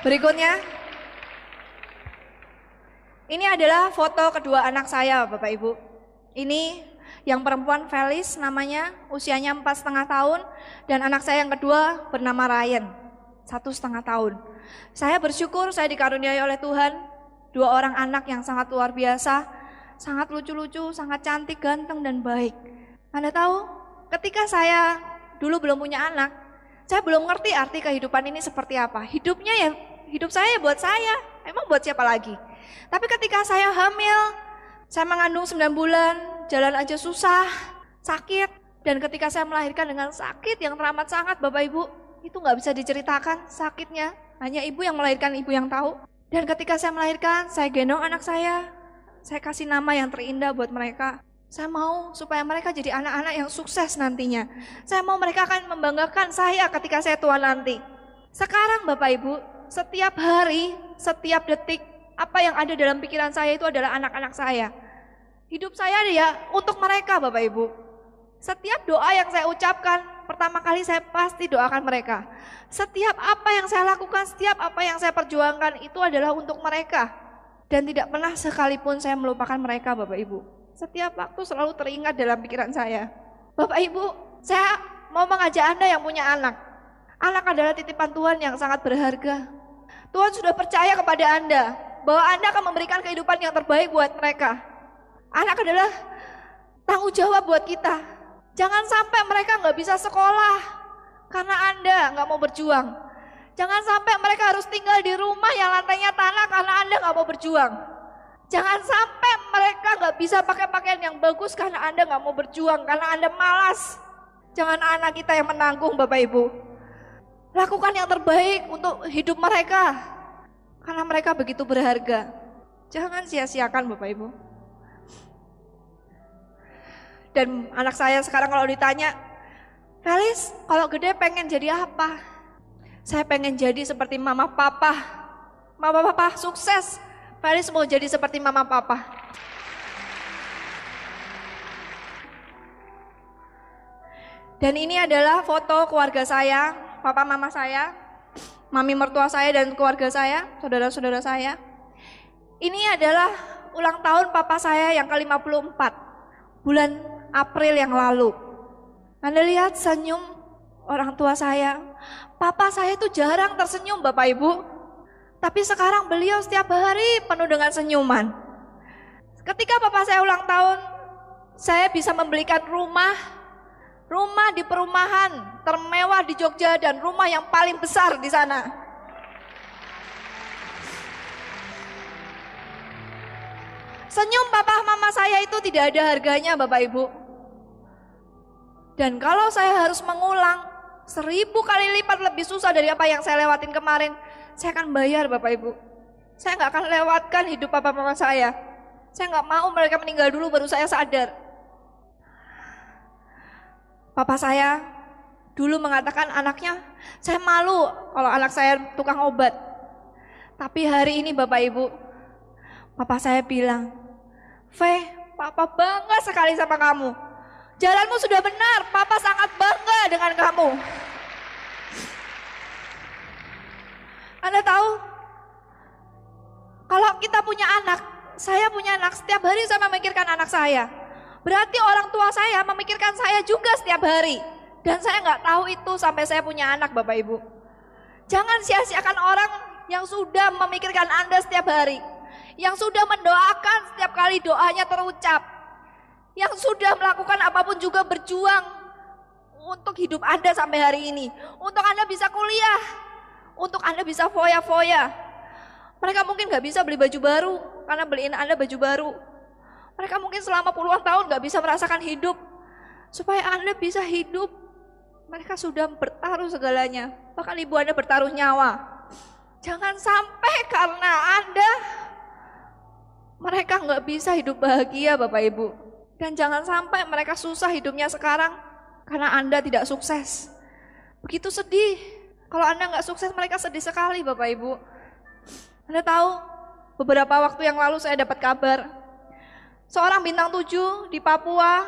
Speaker 1: Berikutnya, ini adalah foto kedua anak saya Bapak Ibu. Ini yang perempuan Felis namanya, usianya 4,5 tahun. Dan anak saya yang kedua bernama Ryan, 1,5 tahun. Saya bersyukur saya dikaruniai oleh Tuhan 2 orang anak yang sangat luar biasa. Sangat lucu-lucu, sangat cantik, ganteng dan baik. Anda tahu, ketika saya dulu belum punya anak, saya belum ngerti arti kehidupan ini seperti apa. Hidup saya buat saya, emang buat siapa lagi. Tapi ketika saya hamil, saya mengandung 9 bulan, jalan aja susah, sakit. Dan ketika saya melahirkan dengan sakit yang teramat sangat Bapak Ibu, itu gak bisa diceritakan sakitnya. Hanya ibu yang melahirkan, ibu yang tahu. Dan ketika saya melahirkan, saya gendong anak saya kasih nama yang terindah buat mereka. Saya mau supaya mereka jadi anak-anak yang sukses nantinya. Saya mau mereka akan membanggakan saya ketika saya tua nanti. Sekarang Bapak Ibu, setiap hari, setiap detik, apa yang ada dalam pikiran saya itu adalah anak-anak saya. Hidup saya ya untuk mereka Bapak Ibu. Setiap doa yang saya ucapkan, pertama kali saya pasti doakan mereka. Setiap apa yang saya lakukan, setiap apa yang saya perjuangkan itu adalah untuk mereka. Dan tidak pernah sekalipun saya melupakan mereka Bapak Ibu. Setiap waktu selalu teringat dalam pikiran saya. Bapak Ibu, saya mau mengajak Anda yang punya anak. Anak adalah titipan Tuhan yang sangat berharga. Tuhan sudah percaya kepada Anda bahwa Anda akan memberikan kehidupan yang terbaik buat mereka. Anak adalah tanggung jawab buat kita. Jangan sampai mereka nggak bisa sekolah karena Anda nggak mau berjuang. Jangan sampai mereka harus tinggal di rumah yang lantainya tanah karena Anda nggak mau berjuang. Jangan sampai mereka nggak bisa pakai pakaian yang bagus karena Anda nggak mau berjuang, karena Anda malas. Jangan anak kita yang menanggung Bapak Ibu. Lakukan yang terbaik untuk hidup mereka, karena mereka begitu berharga. Jangan sia-siakan Bapak Ibu. Dan anak saya sekarang kalau ditanya, Felis kalau gede pengen jadi apa? Saya pengen jadi seperti mama papa. Mama papa sukses. Felis mau jadi seperti mama papa. Dan ini adalah foto keluarga saya, papa mama saya, mami mertua saya dan keluarga saya, saudara-saudara saya. Ini adalah ulang tahun papa saya yang ke-54, bulan April yang lalu. Anda lihat senyum orang tua saya. Papa saya itu jarang tersenyum Bapak Ibu. Tapi sekarang beliau setiap hari penuh dengan senyuman. Ketika papa saya ulang tahun, saya bisa membelikan rumah di perumahan termewah di Jogja dan rumah yang paling besar di sana. Senyum papa mama saya itu tidak ada harganya Bapak Ibu. Dan kalau saya harus mengulang 1000 kali lipat lebih susah dari apa yang saya lewatin kemarin, saya akan bayar Bapak Ibu. Saya nggak akan lewatkan hidup papa mama saya. Saya nggak mau mereka meninggal dulu baru saya sadar. Papa saya dulu mengatakan anaknya, saya malu kalau anak saya tukang obat. Tapi hari ini Bapak Ibu, papa saya bilang, Fe, papa bangga sekali sama kamu. Jalanmu sudah benar, papa sangat bangga dengan kamu. Anda tahu, kalau kita punya anak, saya punya anak, setiap hari saya memikirkan anak saya. Berarti orang tua saya memikirkan saya juga setiap hari. Dan saya nggak tahu itu sampai saya punya anak Bapak Ibu. Jangan sia-siakan orang yang sudah memikirkan Anda setiap hari. Yang sudah mendoakan setiap kali doanya terucap. Yang sudah melakukan apapun juga berjuang untuk hidup Anda sampai hari ini. Untuk Anda bisa kuliah, untuk Anda bisa foya-foya. Mereka mungkin gak bisa beli baju baru karena beliin Anda baju baru. Mereka mungkin selama puluhan tahun gak bisa merasakan hidup. Supaya Anda bisa hidup, mereka sudah bertaruh segalanya. Bahkan ibu Anda bertaruh nyawa. Jangan sampai karena Anda, mereka gak bisa hidup bahagia Bapak Ibu. Dan jangan sampai mereka susah hidupnya sekarang karena Anda tidak sukses. Begitu sedih. Kalau Anda nggak sukses, mereka sedih sekali Bapak Ibu. Anda tahu, beberapa waktu yang lalu saya dapat kabar seorang bintang 7 di Papua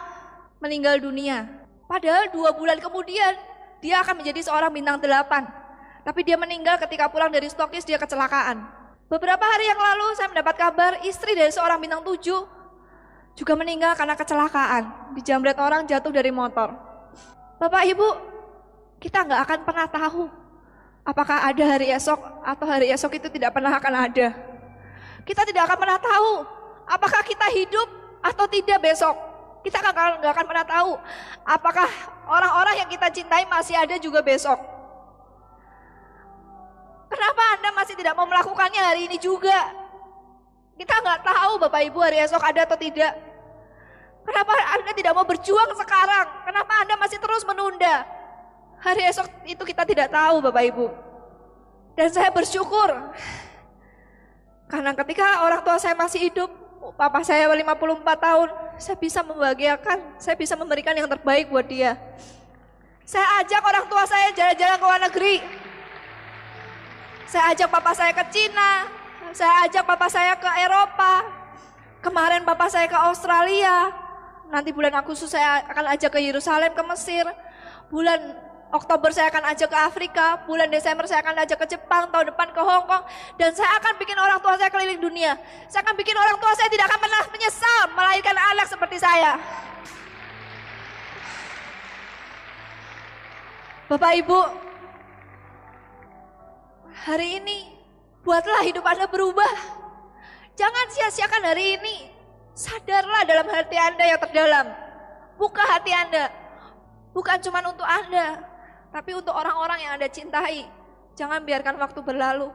Speaker 1: meninggal dunia. Padahal 2 bulan kemudian dia akan menjadi seorang bintang 8. Tapi dia meninggal ketika pulang dari Stokis, dia kecelakaan. Beberapa hari yang lalu saya mendapat kabar istri dari seorang bintang 7 juga meninggal karena kecelakaan, dijamret orang jatuh dari motor. Bapak Ibu, kita nggak akan pernah tahu apakah ada hari esok atau hari esok itu tidak pernah akan ada. Kita tidak akan pernah tahu apakah kita hidup atau tidak besok. Kita nggak akan pernah tahu apakah orang-orang yang kita cintai masih ada juga besok. Kenapa Anda masih tidak mau melakukannya hari ini juga? Kita nggak tahu Bapak Ibu hari esok ada atau tidak. Kenapa Anda tidak mau berjuang sekarang? Kenapa Anda masih terus menunda? Hari esok itu kita tidak tahu Bapak Ibu. Dan saya bersyukur. Karena ketika orang tua saya masih hidup, papa saya 54 tahun, saya bisa membahagiakan, saya bisa memberikan yang terbaik buat dia. Saya ajak orang tua saya jalan-jalan ke luar negeri. Saya ajak papa saya ke Cina, saya ajak papa saya ke Eropa. Kemarin papa saya ke Australia. Nanti bulan Agustus saya akan ajak ke Yerusalem, ke Mesir. Bulan Oktober saya akan ajak ke Afrika. Bulan Desember saya akan ajak ke Jepang. Tahun depan ke Hong Kong. Dan saya akan bikin orang tua saya keliling dunia. Saya akan bikin orang tua saya tidak akan pernah menyesal melahirkan anak seperti saya. Bapak Ibu, hari ini buatlah hidup Anda berubah. Jangan sia-siakan hari ini. Sadarlah dalam hati Anda yang terdalam. Buka hati Anda. Bukan cuma untuk Anda, tapi untuk orang-orang yang Anda cintai. Jangan biarkan waktu berlalu.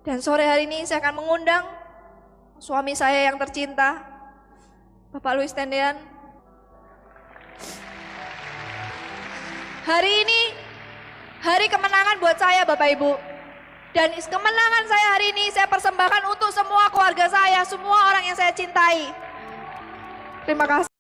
Speaker 1: Dan sore hari ini saya akan mengundang suami saya yang tercinta, Bapak Louis Tendean. Hari ini hari kemenangan buat saya Bapak Ibu. Dan kemenangan saya hari ini saya persembahkan untuk semua keluarga saya, semua orang yang saya cintai. Terima kasih.